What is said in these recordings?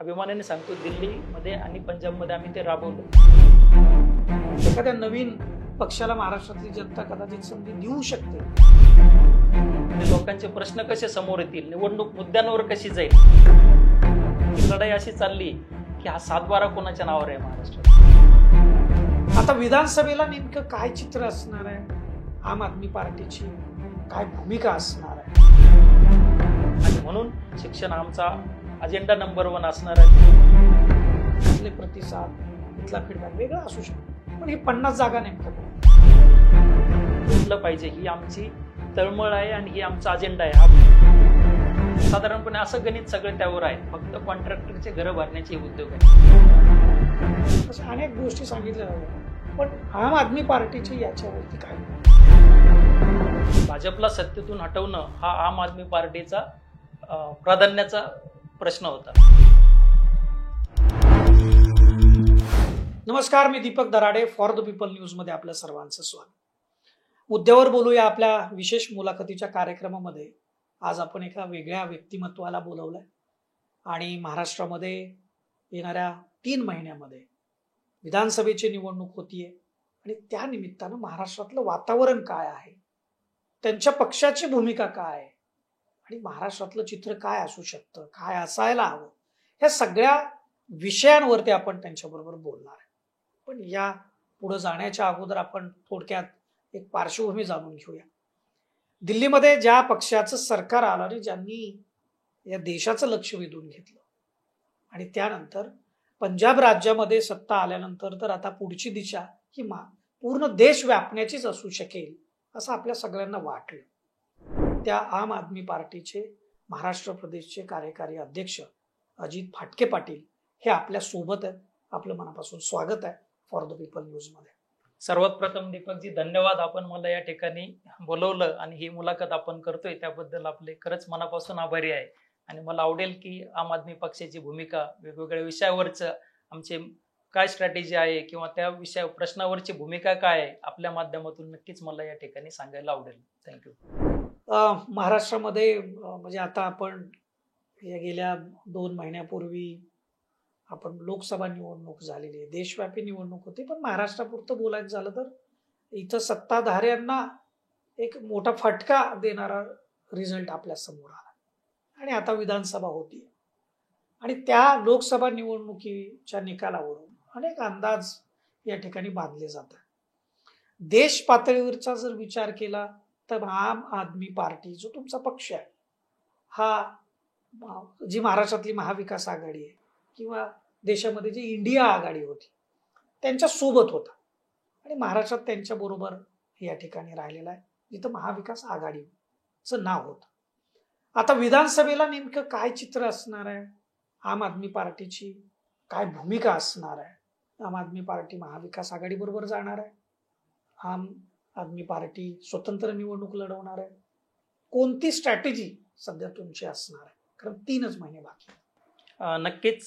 अभिमानाने सांगतो, दिल्लीमध्ये आणि पंजाबमध्ये आम्ही ते राबवलं. एखाद्या नवीन पक्षाला महाराष्ट्रातली जनता कदाचित संधी देऊ शकते. लोकांचे प्रश्न कसे समोर येतील, निवडणूक मुद्द्यांवर कशी जाईल, ही लढाई अशी चालली की हा 7-12 कोणाच्या नावावर आहे महाराष्ट्रात. आता विधानसभेला नेमकं काय चित्र असणार आहे, आम आदमी पार्टीची काय भूमिका असणार आहे, आणि म्हणून शिक्षण आमचा अजेंडा नंबर 1 असणार आहे. इथले प्रतिसाद, इथला फीडबॅक वेगळा असू शकतो, पण हे 50 जागा नेमकं घेतलं पाहिजे, ही आमची तळमळ आहे आणि ही आमचा अजेंडा आहे. साधारणपणे असं गणित सगळं त्यावर आहे, फक्त कॉन्ट्रॅक्टरचे घरं भरण्याचे उद्योग आहेत. अशा अनेक गोष्टी सांगितल्या जातात, पण आम आदमी पार्टीची याच्यावरती काय? भाजपला सत्तेतून हटवणं हा आम आदमी पार्टीचा प्राधान्याचा प्रश्न होता. नमस्कार, मी Deepak Darade, for the people news मध्ये आपल्या सर्वांचं स्वागत. मुद्द्यावर बोलूया आपल्या विशेष मुलाखतीच्या कार्यक्रमामध्ये. आज आपण एका वेगळ्या व्यक्तिमत्वाला बोलवलंय आणि महाराष्ट्रामध्ये येणाऱ्या 3 महिन्यामध्ये विधानसभेची निवडणूक होतीये आणि त्या निमित्तानं महाराष्ट्रातलं वातावरण काय आहे, त्यांच्या पक्षाची भूमिका काय आहे आणि महाराष्ट्रातलं चित्र काय असू शकतं, काय असायला हवं, ह्या सगळ्या विषयांवरती आपण त्यांच्याबरोबर बोलणार आहे. पण या पुढे जाण्याच्या अगोदर आपण थोडक्यात एक पार्श्वभूमी जाणून घेऊया. दिल्लीमध्ये ज्या पक्षाचं सरकार आलं आणि ज्यांनी या देशाचं लक्ष वेधून घेतलं आणि त्यानंतर पंजाब राज्यामध्ये सत्ता आल्यानंतर तर आता पुढची दिशा ही पूर्ण देश व्यापण्याचीच असू शकेल असं आपल्या सगळ्यांना वाटलं. त्या आम आदमी पार्टीचे महाराष्ट्र प्रदेशचे कार्यकारी अध्यक्ष अजित फाटके पाटील हे आपल्या सोबत आहेत. आपलं मनापासून स्वागत आहे फॉर द पीपल न्यूज मध्ये. सर्वात प्रथम दीपकजी धन्यवाद, आपण मला या ठिकाणी बोलवलं आणि ही मुलाखत आपण करतोय त्याबद्दल आपले खरंच मनापासून आभारी आहे. आणि मला आवडेल की आम आदमी पक्षाची भूमिका, वेगवेगळ्या विषयावरचं आमचे काय स्ट्रॅटेजी आहे किंवा त्या प्रश्नावरची भूमिका काय आहे, आपल्या माध्यमातून नक्कीच मला या ठिकाणी सांगायला आवडेल. थँक्यू. महाराष्ट्रामध्ये म्हणजे आता आपण या गेल्या 2 महिन्यापूर्वी आपण लोकसभा निवडणूक झालेली आहे, देशव्यापी निवडणूक होती, पण महाराष्ट्रापुरतं बोलायचं झालं तर इथं सत्ताधाऱ्यांना एक मोठा फटका देणारा रिझल्ट आपल्या समोर आला आणि आता विधानसभा होती आणि त्या लोकसभा निवडणुकीच्या निकालावरून अनेक अंदाज या ठिकाणी बांधले जातात. देश पातळीवरचा जर विचार केला तर आम आदमी पार्टी जो तुमचा पक्ष आहे हा जी महाराष्ट्रातली महाविकास आघाडी आहे किंवा देशामध्ये जी इंडिया आघाडी होती त्यांच्या सोबत होता आणि महाराष्ट्रात त्यांच्या बरोबर या ठिकाणी राहिलेला आहे जिथं महाविकास आघाडीचं नाव होतं. आता विधानसभेला नेमकं काय चित्र असणार आहे, आम आदमी पार्टीची काय भूमिका असणार आहे, आम आदमी पार्टी महाविकास आघाडी बरोबर जाणार आहे, आम आदमी पार्टी स्वतंत्र निवडणूक लढवणार आहे, कोणती स्ट्रॅटेजी सध्या तुमची असणार आहे, कारण 3च महिने बाकी. नक्कीच.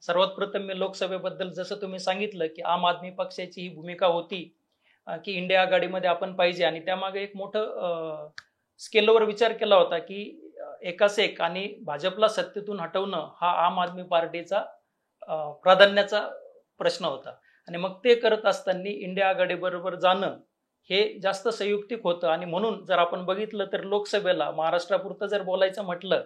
सर्वात प्रथम मी लोकसभेबद्दल जसं तुम्ही सांगितलं की आम आदमी पक्षाची ही भूमिका होती की इंडिया आघाडीमध्ये आपण पाहिजे आणि त्यामागे एक मोठं स्केलवर विचार केला होता की एकास एक आणि भाजपला सत्तेतून हटवणं हा आम आदमी पार्टीचा प्राधान्याचा प्रश्न होता आणि मग ते करत असताना इंडिया आघाडीबरोबर जाणं हे जास्त संयुक्तिक होतं. आणि म्हणून जर आपण बघितलं तर लोकसभेला महाराष्ट्रापुरतं जर बोलायचं म्हटलं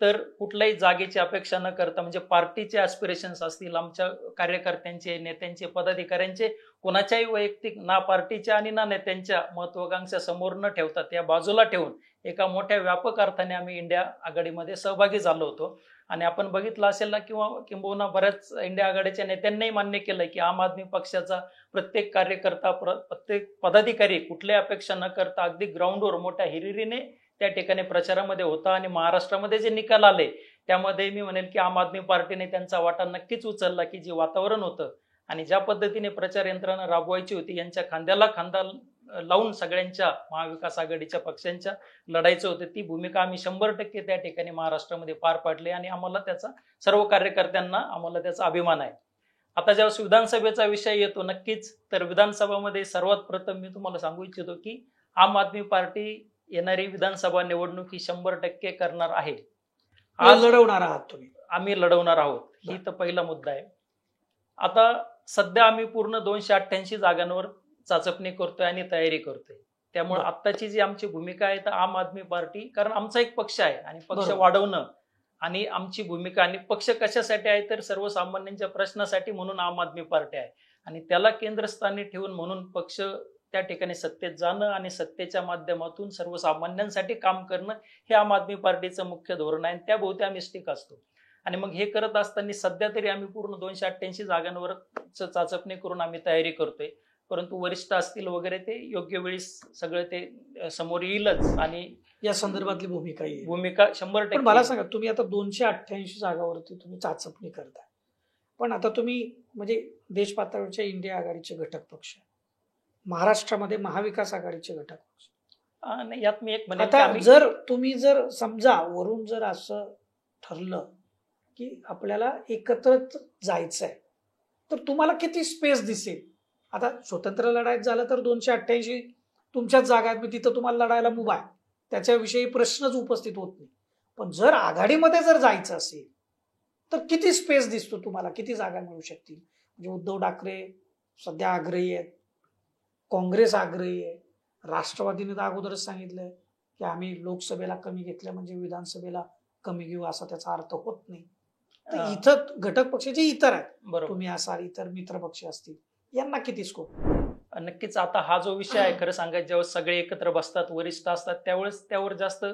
तर कुठल्याही जागेची अपेक्षा न करता, म्हणजे पार्टीचे ॲस्पिरेशन्स असतील, आमच्या कार्यकर्त्यांचे, नेत्यांचे, पदाधिकाऱ्यांचे, कोणाच्याही वैयक्तिक ना पार्टीच्या आणि ना नेत्यांच्या महत्वाकांक्षा समोर न ठेवता त्या बाजूला ठेवून एका मोठ्या व्यापक अर्थाने आम्ही इंडिया आघाडीमध्ये सहभागी झालो होतो. आणि आपण बघितलं असेल ना किंबहुना बऱ्याच इंडिया आघाडीच्या नेत्यांनाही मान्य केलं की आम आदमी पक्षाचा प्रत्येक कार्यकर्ता, प्रत्येक पदाधिकारी कुठल्या अपेक्षा न करता अगदी ग्राउंडवर मोठ्या हिरिरीने त्या ठिकाणी प्रचारामध्ये होता. आणि महाराष्ट्रामध्ये जे निकाल आले त्यामध्ये मी म्हणेल की आम आदमी पार्टीने त्यांचा वाटा नक्कीच उचलला की जे वातावरण होतं आणि ज्या पद्धतीने प्रचार यंत्रणा राबवायची होती, यांच्या खांद्याला खांदा लावून सगळ्यांच्या महाविकास आघाडीच्या पक्षांच्या लढायचं होतं, ती भूमिका आम्ही 100% त्या ठिकाणी महाराष्ट्रामध्ये पार पाडली आणि आम्हाला त्याचा, सर्व कार्यकर्त्यांना आम्हाला त्याचा अभिमान आहे. आता ज्यावेळेस विधानसभेचा विषय येतो, नक्कीच तर विधानसभामध्ये सर्वात प्रथम मी तुम्हाला सांगू इच्छितो की आम आदमी पार्टी येणारी विधानसभा निवडणूक ही 100% करणार आहे. आज लढवणार आहात तुम्ही? आम्ही लढवणार आहोत. ही तर पहिला मुद्दा आहे. आता सध्या आम्ही पूर्ण 288 जागांवर चाचपणी करतोय आणि तयारी करतोय. त्यामुळे बरं. आत्ताची जी आमची भूमिका आहे तर आम आदमी पार्टी, कारण आमचा एक पक्ष आहे आणि पक्ष बरोबर. वाढवणं आणि आमची भूमिका, आणि पक्ष कशासाठी आहे तर सर्वसामान्यांच्या प्रश्नासाठी, म्हणून आम आदमी पार्टी आहे आणि त्याला केंद्रस्थानी ठेवून म्हणून पक्ष त्या ठिकाणी सत्तेत जाणं आणि सत्तेच्या माध्यमातून सर्वसामान्यांसाठी काम करणं हे आम आदमी पार्टीचं मुख्य धोरण आहे आणि त्याभोवती आम्ही स्टिक असतो. आणि मग हे करत असताना सध्या तरी आम्ही पूर्ण 288 जागांवर चाचपणी करून आम्ही तयारी करतोय. परंतु वरिष्ठ असतील वगैरे ते योग्य वेळी सगळं ते समोर येईलच आणि या संदर्भातली भूमिका येईल. भूमिका पण 100% मला सांगा, तुम्ही आता 288 जागावरती तुम्ही चाचपणी करताय, पण आता तुम्ही म्हणजे देश पातळीवरच्या इंडिया आघाडीचे घटक पक्ष, महाराष्ट्रामध्ये महाविकास आघाडीचे घटक पक्ष. नाही, यात मी एक म्हणेन की आता आम्ही जर तुम्ही जर समजा वरून जर असं ठरलं की आपल्याला एकत्र जायचंय, तर तुम्हाला किती स्पेस दिसेल? आता स्वतंत्र लढाईत झालं तर 288 तुमच्याच जागा आहेत, तिथं तुम्हाला लढायला मुभा आहे, त्याच्याविषयी प्रश्नच उपस्थित होत नाही. पण जर आघाडीमध्ये जर जायचं असेल तर किती स्पेस दिसतो तुम्हाला? किती जागा मिळू शकतील? म्हणजे उद्धव ठाकरे सध्या आग्रही आहेत, काँग्रेस आग्रही आहे, राष्ट्रवादीने तर अगोदरच सांगितलंय की आम्ही लोकसभेला कमी घेतलं म्हणजे विधानसभेला कमी घेऊ, असा त्याचा अर्थ होत नाही. तर इथं घटक पक्ष जे इतर आहेत, बरोबर, तुम्ही असाल, इतर मित्र पक्ष असतील, यांना किती स्कोप? नक्कीच. आता हा जो विषय आहे, खरं सांगायचं, ज्यावेळेस सगळे एकत्र बसतात, वरिष्ठ असतात, त्यावेळेस त्यावर जास्त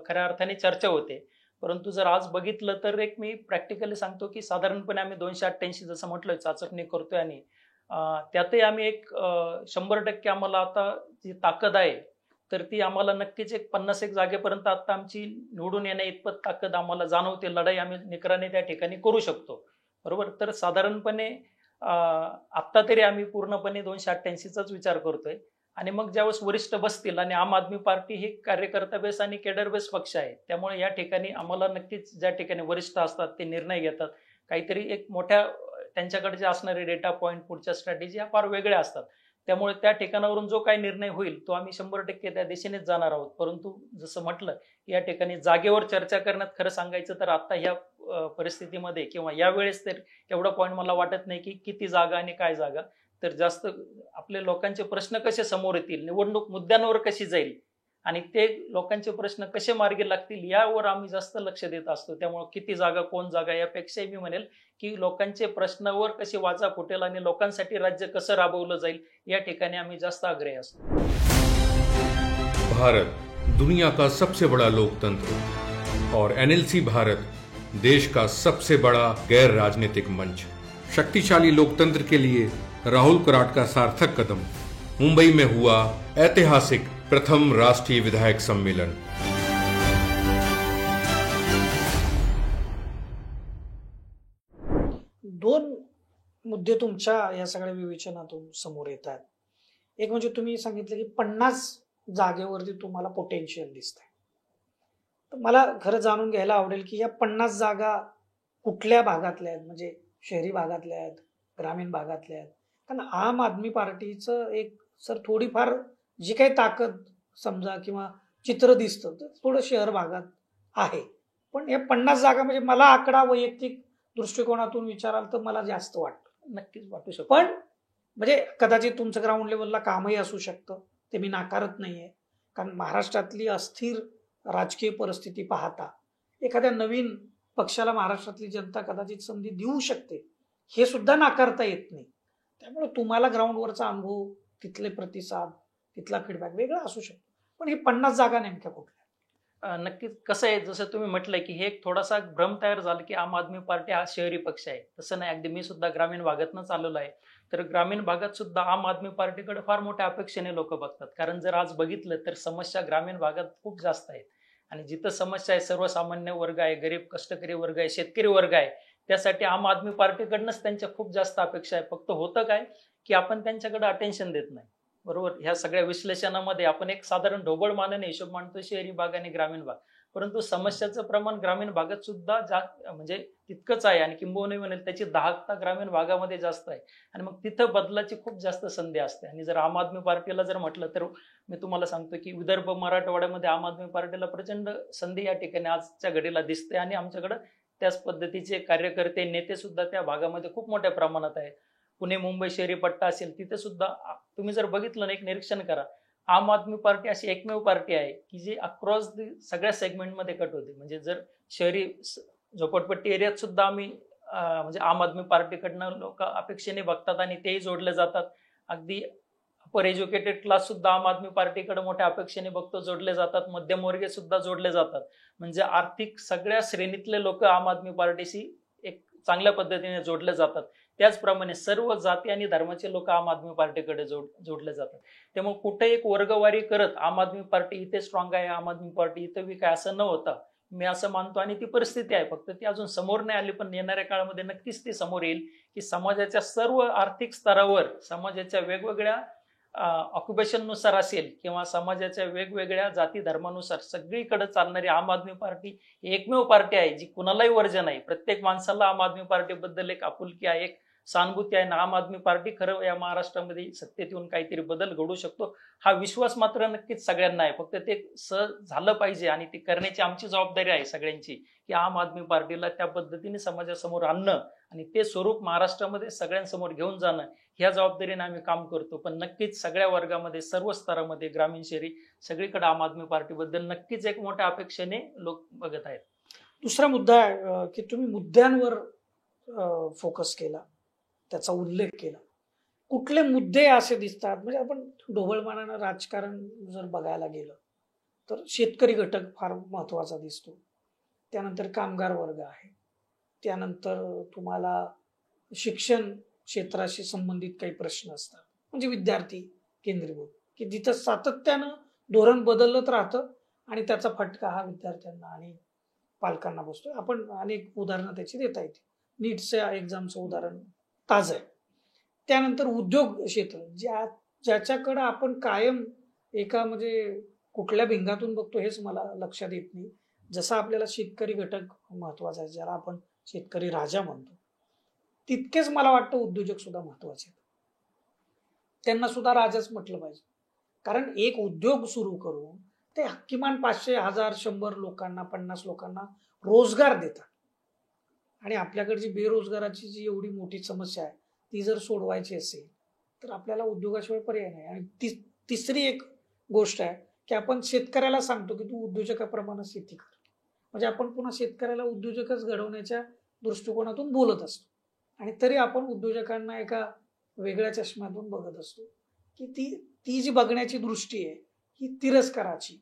खऱ्या अर्थाने चर्चा होते. परंतु जर आज बघितलं तर एक मी प्रॅक्टिकली सांगतो की साधारणपणे आम्ही 288 जसं म्हटलं चाचपणी करतोय आणि त्यातही आम्ही एक 100% आम्हाला आता जी ताकद आहे तर ती आम्हाला नक्कीच एक 50 जागेपर्यंत आता आमची निवडून येण्या इतपत ताकद आम्हाला जाणवते. लढाई आम्ही निकराने त्या ठिकाणी करू शकतो. बरोबर. तर साधारणपणे आत्ता तरी आम्ही पूर्णपणे 288चाच विचार करतोय आणि मग ज्यावेळेस वरिष्ठ बसतील, आणि आम आदमी पार्टी ही कार्यकर्ता बेस आणि केडर बेस पक्ष आहे, त्यामुळे या ठिकाणी आम्हाला नक्कीच ज्या ठिकाणी वरिष्ठ असतात ते निर्णय घेतात, काहीतरी एक मोठ्या त्यांच्याकडे जे असणारे डेटा पॉईंट, पुढच्या स्ट्रॅटेजी ह्या फार वेगळ्या असतात. त्यामुळे त्या ठिकाणावरून जो काही निर्णय होईल तो आम्ही 100% त्या दिशेनेच जाणार आहोत. परंतु जसं म्हटलं, या ठिकाणी जागेवर चर्चा करण्यात खरं सांगायचं तर आता ह्या परिस्थितीमध्ये किंवा या वेळेस तर एवढा पॉईंट मला वाटत नाही की किती जागा आणि काय जागा. तर जास्त आपले लोकांचे प्रश्न कसे समोर येतील, निवडणूक मुद्द्यांवर कशी जाईल आणि ते लोकांचे प्रश्न कसे मार्गी लागतील यावर आम्ही जास्त लक्ष देत असतो. त्यामुळे किती जागा, कोण जागा यापेक्षाही मी म्हणेल की लोकांचे प्रश्नावर कशी वाचा फुटेल आणि लोकांसाठी राज्य कसं राबवलं जाईल या ठिकाणी आम्ही जास्त आग्रही असतो. भारत दुनिया का सबसे बड़ा लोकतंत्र और एनएलसी भारत देश का सबसे बड़ा गैर राजनीतिक मंच। शक्तिशाली लोकतंत्र के लिए राहुल कराट का सार्थक कदम। मुंबई में हुआ ऐतिहासिक प्रथम राष्ट्रीय विधायक सम्मेलन। दोन मुद्दे तुमच्या या सगळ्या विवेचनातून समोर येतात. एक म्हणजे तुम्ही सांगितलं की 50 जागेवरती तुम्हाला पोटेन्शियल दिसतंय. तर मला खरं जाणून घ्यायला आवडेल की या 50 जागा कुठल्या भागातल्या आहेत, म्हणजे शहरी भागातल्या आहेत, ग्रामीण भागातल्या आहेत? कारण आम आदमी पार्टीचं एक सर थोडीफार जी काही ताकद समजा किंवा चित्र दिसतं तर थोडं शहर भागात आहे. पण या 50 जागा म्हणजे मला आकडा वैयक्तिक दृष्टिकोनातून विचाराल तर मला जास्त वाटतं. नक्कीच वाटू शकतो. पण म्हणजे कदाचित तुमचं ग्राउंड लेवलला कामही असू शकतं, ते मी नाकारत नाहीये. कारण महाराष्ट्रातली अस्थिर राजकीय परिस्थिती पाहता एखाद्या नवीन पक्षाला महाराष्ट्रातली जनता कदाचित संधी देऊ शकते, हे सुद्धा नाकारता येत नाही. त्यामुळे तुम्हाला ग्राउंडवरचा अनुभव, तिथले प्रतिसाद, तिथला फीडबॅक वेगळा असू शकतो. पण हे 50 जागा नेमक्या कुठल्या? नक्कीच. कसं आहे, जसं तुम्ही म्हटलंय की हे एक थोडासा भ्रम तयार झाला की आम आदमी पार्टी हा शहरी पक्ष आहे. तसं नाही. अगदी मी सुद्धा ग्रामीण भागातनंच आलेलो आहे. तर ग्रामीण भागात सुद्धा आम आदमी पार्टीकडे फार मोठ्या अपेक्षेने लोक बघतात. कारण जर आज बघितलं तर समस्या ग्रामीण भागात खूप जास्त आहेत आणि जिथं समस्या आहे, सर्वसामान्य वर्ग आहे, गरीब कष्टकरी वर्ग आहे, शेतकरी वर्ग आहे, त्यासाठी आम आदमी पार्टीकडनंच त्यांच्या खूप जास्त अपेक्षा आहे. फक्त होतं काय की आपण त्यांच्याकडे अटेन्शन देत नाही. बरोबर. ह्या सगळ्या विश्लेषणामध्ये आपण एक साधारण ढोबळ मानाने हिशोब मांडतो शहरी भाग आणि ग्रामीण भाग, परंतु समस्याचं प्रमाण ग्रामीण भागात सुद्धा म्हणजे तितकंच आहे आणि किंबहुना म्हणेल त्याची दाहकता ग्रामीण भागामध्ये जास्त आहे आणि मग तिथं बदलाची खूप जास्त संधी असते. आणि जर आम आदमी पार्टीला जर म्हटलं तर मी तुम्हाला सांगतो की विदर्भ मराठवाड्यामध्ये आम आदमी पार्टीला प्रचंड संधी या ठिकाणी आजच्या घडीला दिसते आणि आमच्याकडं त्याच पद्धतीचे कार्यकर्ते नेते सुद्धा त्या भागामध्ये खूप मोठ्या प्रमाणात आहेत. पुणे मुंबई शहरी पट्टा असेल तिथे सुद्धा तुम्ही जर बघितलं ना, एक निरीक्षण करा, आम आदमी पार्टी अशी एकमेव पार्टी आहे की जी अक्रॉस द सगळ्या सेगमेंटमध्ये कट होते. म्हणजे जर शहरी झोपडपट्टी एरियात सुद्धा आम्ही म्हणजे आम आदमी पार्टीकडनं लोक अपेक्षेने बघतात आणि तेही जोडले जातात. अगदी अपर एज्युकेटेड क्लास सुद्धा आम आदमी पार्टीकडे मोठ्या अपेक्षेने बघतो, जोडले जातात. मध्यमवर्गीय सुद्धा जोडले जातात. म्हणजे आर्थिक सगळ्या श्रेणीतले लोक आम आदमी पार्टीशी एक चांगल्या पद्धतीने जोडले जातात. त्याचप्रमाणे सर्व जाती आणि धर्माचे लोक आम आदमी पार्टीकडे जोडले जातात. त्यामुळे कुठे एक वर्गवारी करत आम आदमी पार्टी इथे स्ट्रॉंग आहे, आम आदमी पार्टी इथे वीक आहे असं न होता, मी असं मानतो आणि ती परिस्थिती आहे, फक्त ती अजून समोर नाही आली, पण येणाऱ्या काळामध्ये नक्कीच ती समोर येईल की समाजाच्या सर्व आर्थिक स्तरावर, समाजाच्या वेगवेगळ्या ऑक्युपेशननुसार असेल किंवा समाजाच्या वेगवेगळ्या जाती धर्मानुसार सगळीकडे चालणारी आम आदमी पार्टी एकमेव पार्टी आहे जी कुणालाही वर्ज्य नाही. प्रत्येक माणसाला आम आदमी पार्टीबद्दल एक आपुलकी आहे, एक सहानुभूती आहे ना. आम आदमी पार्टी खरं या महाराष्ट्रामध्ये सत्तेत येऊन काहीतरी बदल घडू शकतो हा विश्वास मात्र नक्कीच सगळ्यांना आहे. फक्त ते झालं पाहिजे आणि ते करण्याची आमची जबाबदारी आहे सगळ्यांची की आम आदमी पार्टीला त्या पद्धतीने समाजासमोर आणणं आणि ते स्वरूप महाराष्ट्रामध्ये सगळ्यांसमोर घेऊन जाणं ह्या जबाबदारीने आम्ही काम करतो. पण नक्कीच सगळ्या वर्गामध्ये, सर्व स्तरामध्ये, ग्रामीण शहरी सगळीकडे आम आदमी पार्टीबद्दल नक्कीच एक मोठ्या अपेक्षेने लोक बघत आहेत. दुसरा मुद्दा आहे की तुम्ही मुद्द्यांवर फोकस केला, त्याचा उल्लेख केला. कुठले मुद्दे असे दिसतात, म्हणजे आपण ढोबळमानानं राजकारण जर बघायला गेलं तर शेतकरी घटक फार महत्वाचा दिसतो, त्यानंतर कामगार वर्ग आहे, त्यानंतर तुम्हाला शिक्षण क्षेत्राशी संबंधित काही प्रश्न असतात, म्हणजे विद्यार्थी केंद्रीभूत, की जिथं सातत्यानं धोरण बदलत राहतं आणि त्याचा फटका हा विद्यार्थ्यांना आणि पालकांना बसतो. आपण अनेक उदाहरणं त्याची देता येते. नीटच्या एक्झामचं उदाहरण ताजं आहे. त्यानंतर उद्योग क्षेत्र ज्याच्याकडं आपण कायम एका म्हणजे कुठल्या भिंगातून बघतो हेच मला लक्षात येत नाही. जसा आपल्याला शेतकरी घटक महत्वाचा आहे, ज्याला आपण शेतकरी राजा म्हणतो, तितकेच मला वाटतं उद्योजक सुद्धा महत्वाचे आहेत. त्यांना सुद्धा राजाच म्हटलं पाहिजे, कारण एक उद्योग सुरू करून ते किमान 500, 1000, 100 लोकांना, 50 लोकांना रोजगार देतात. आणि आपल्याकडची बेरोजगाराची जी एवढी मोठी समस्या आहे ती जर सोडवायची असेल तर आपल्याला उद्योगाशिवाय पर्याय नाही. आणि तिसरी एक गोष्ट आहे की आपण शेतकऱ्याला सांगतो की तू उद्योजकाप्रमाणे शेती कर, म्हणजे आपण पुन्हा शेतकऱ्याला उद्योजकच घडवण्याच्या दृष्टिकोनातून बोलत असतो. आणि तरी आपण उद्योजकांना एका वेगळ्या चष्म्यातून बघत असतो की ती जी बघण्याची दृष्टी आहे ही तिरस्काराची,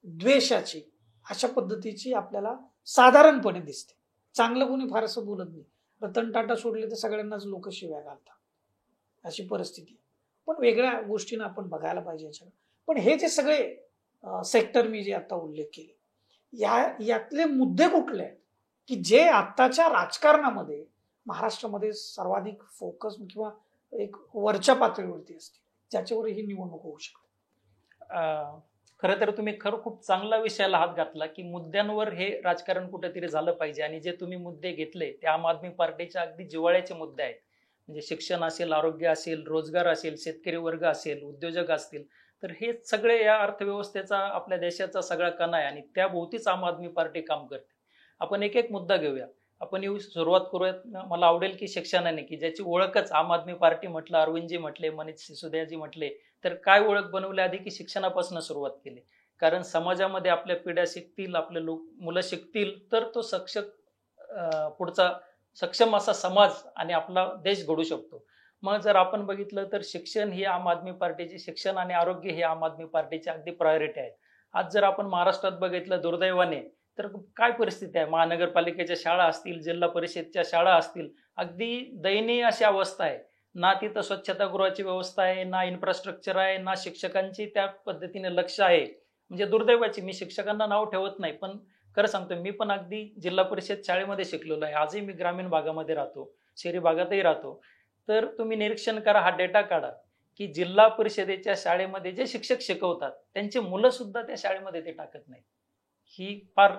द्वेषाची, अशा पद्धतीची आपल्याला साधारणपणे दिसते. चांगलं कोणी फारसं बोलत नाही. रतन टाटा सोडले तर सगळ्यांनाच लोक शिव्या घालतात, अशी परिस्थिती. पण वेगळ्या गोष्टींना आपण बघायला पाहिजे याच्याकडे. पण हे जे सगळे सेक्टर मी जे आता उल्लेख केले, यातले मुद्दे कुठले आहेत की जे आत्ताच्या राजकारणामध्ये महाराष्ट्रामध्ये सर्वाधिक फोकस किंवा एक वरच्या पातळीवरती असते, ज्याच्यावर ही निवडणूक होऊ शकते? खरं तर तुम्ही खूप चांगला विषयाला हात घातला की मुद्द्यांवर हे राजकारण कुठेतरी झालं पाहिजे. आणि जे तुम्ही मुद्दे घेतले ते आम आदमी पार्टीच्या अगदी जिव्हाळ्याचे मुद्दे आहेत. म्हणजे शिक्षण असेल, आरोग्य असेल, रोजगार असेल, शेतकरी वर्ग असेल, उद्योजक असतील, तर हे सगळे या अर्थव्यवस्थेचा, आपल्या देशाचा सगळा कणा आहे आणि त्याभोवतीच आम आदमी पार्टी काम करते. आपण एक एक मुद्दा घेऊया. आपण येऊ सुरुवात करूयात. मला आवडेल की शिक्षणाने, की ज्याची ओळखच आम आदमी पार्टी म्हटलं, अरविंदजी म्हटले, मनीष सिसोदियाजी म्हटले, तर काय ओळख बनवल्या आधी की शिक्षणापासून सुरुवात केली. कारण समाजामध्ये आपल्या पिढ्या शिकतील, आपले मुलं शिकतील तर तो पुढचा सक्षम असा समाज आणि आपला देश घडू शकतो. मग जर आपण बघितलं तर शिक्षण ही आम आदमी पार्टीची, शिक्षण आणि आरोग्य हे आम आदमी पार्टीची अगदी प्रायोरिटी आहे. आज जर आपण महाराष्ट्रात बघितलं दुर्दैवाने तर काय परिस्थिती आहे. महानगरपालिकेच्या शाळा असतील, जिल्हा परिषदच्या शाळा असतील, अगदी दयनीय अशी अवस्था आहे. ना तिथं स्वच्छतागृहाची व्यवस्था आहे, ना इन्फ्रास्ट्रक्चर आहे, ना शिक्षकांची त्या पद्धतीने लक्ष आहे. म्हणजे दुर्दैवाची. मी शिक्षकांना नाव ठेवत नाही, पण खरं सांगतो, मी पण अगदी जिल्हा परिषद शाळेमध्ये शिकलेलो आहे. आजही मी ग्रामीण भागामध्ये राहतो, शहरी भागातही राहतो. तर तुम्ही निरीक्षण करा, हा डेटा काढा की जिल्हा परिषदेच्या शाळेमध्ये जे शिक्षक शिकवतात त्यांचे मुलं सुद्धा त्या शाळेमध्ये ते टाकत नाहीत. ही फार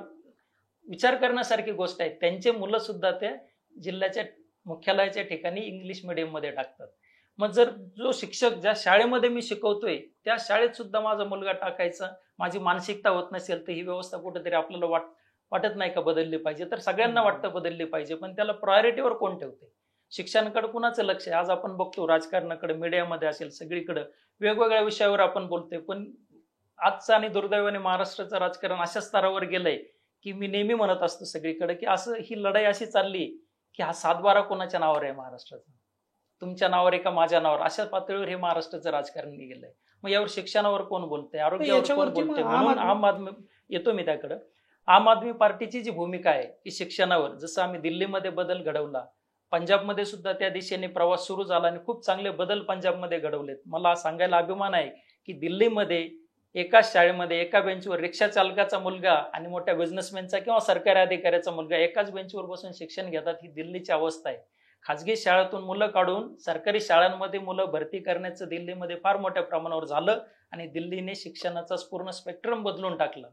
विचार करण्यासारखी गोष्ट आहे. त्यांचे मुलं सुद्धा त्या जिल्ह्याच्या मुख्यालयाच्या ठिकाणी इंग्लिश मिडियममध्ये टाकतात. मग जर जो शिक्षक ज्या शाळेमध्ये मी शिकवतोय त्या शाळेत सुद्धा माझा मुलगा टाकायचा, माझी मानसिकता होत नसेल, तर ही व्यवस्था कुठेतरी आपल्याला वाटत नाही का बदलली पाहिजे? तर सगळ्यांना वाटतं बदलली पाहिजे, पण त्याला प्रायोरिटीवर कोण ठेवते? शिक्षणाकडे कुणाचं लक्ष आहे? आज आपण बघतो राजकारणाकडे, मीडियामध्ये असेल, सगळीकडे वेगवेगळ्या विषयावर आपण बोलतोय, पण आजचं आणि दुर्दैवाने महाराष्ट्राचं राजकारण अशा स्तरावर गेलंय की मी नेहमी म्हणत असतो सगळीकडे की असं ही लढाई अशी चालली की हा 7-12 कोणाच्या नावावर आहे महाराष्ट्राचा, तुमच्या नावावर आहे का माझ्या नावावर, अशा पातळीवर हे महाराष्ट्राचं राजकारण गेलंय. मग यावर शिक्षणावर कोण बोलतंय, आरोग्यावर कोण याच्यावरती मग बोलतंय? म्हणून आम आदमी, येतो मी त्याकडं, आम आदमी पार्टीची जी भूमिका आहे की शिक्षणावर, जसं आम्ही दिल्लीमध्ये बदल घडवला, पंजाबमध्ये सुद्धा त्या दिशेने प्रवास सुरू झाला आणि खूप चांगले बदल पंजाबमध्ये घडवलेत. मला सांगायला अभिमान आहे की दिल्लीमध्ये एकाच शाळेमध्ये एका बेंचवर रिक्षा चालकाचा मुलगा आणि मोठ्या बिझनेसमॅनचा किंवा सरकारी अधिकाऱ्याचा मुलगा एकाच बेंचवर बसून शिक्षण घेतात. ही दिल्लीची अवस्था आहे. खाजगी शाळेतून मुलं काढून सरकारी शाळांमध्ये मुलं भरती करण्याचं दिल्लीमध्ये फार मोठ्या प्रमाणावर झालं आणि दिल्लीने शिक्षणाचा पूर्ण स्पेक्ट्रम बदलून टाकला.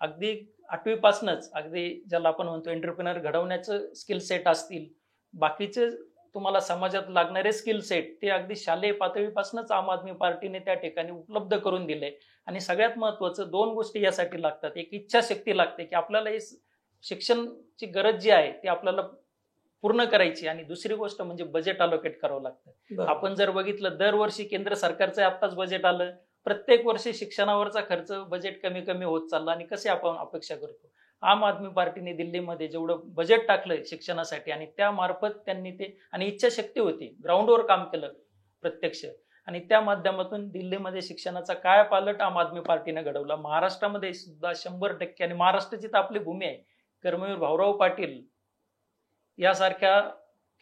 अगदी 8वीपासूनच अगदी ज्याला आपण म्हणतो एंटरप्रेनर घडवण्याचं स्किल सेट असतील, बाकीचे तुम्हाला समाजात लागणारे स्किल सेट, ते अगदी शालेय पातळीपासूनच आम आदमी पार्टीने त्या ठिकाणी उपलब्ध करून दिले. आणि सगळ्यात महत्त्वाचं 2 गोष्टी यासाठी लागतात. एक इच्छाशक्ती लागते की आपल्याला हे शिक्षणची गरज जी आहे ती आपल्याला पूर्ण करायची, आणि दुसरी गोष्ट म्हणजे बजेट अलोकेट करावं लागतं. आपण जर बघितलं दरवर्षी केंद्र सरकारचं आत्ताच बजेट आलं, प्रत्येक वर्षी शिक्षणावरचा खर्च बजेट कमी कमी होत चालला. आणि कसे आपण अपेक्षा करतो? आम आदमी पार्टीने दिल्लीमध्ये जेवढं बजेट टाकलंय शिक्षणासाठी आणि त्यामार्फत त्यांनी ते, आणि इच्छाशक्ती होती, ग्राउंडवर काम केलं प्रत्यक्ष, आणि त्या माध्यमातून दिल्लीमध्ये शिक्षणाचा कायापालट आम आदमी पार्टीने घडवला. महाराष्ट्रामध्ये सुद्धा 100%, आणि महाराष्ट्राची तर आपली भूमी आहे, कर्मवीर भाऊराव पाटील यासारख्या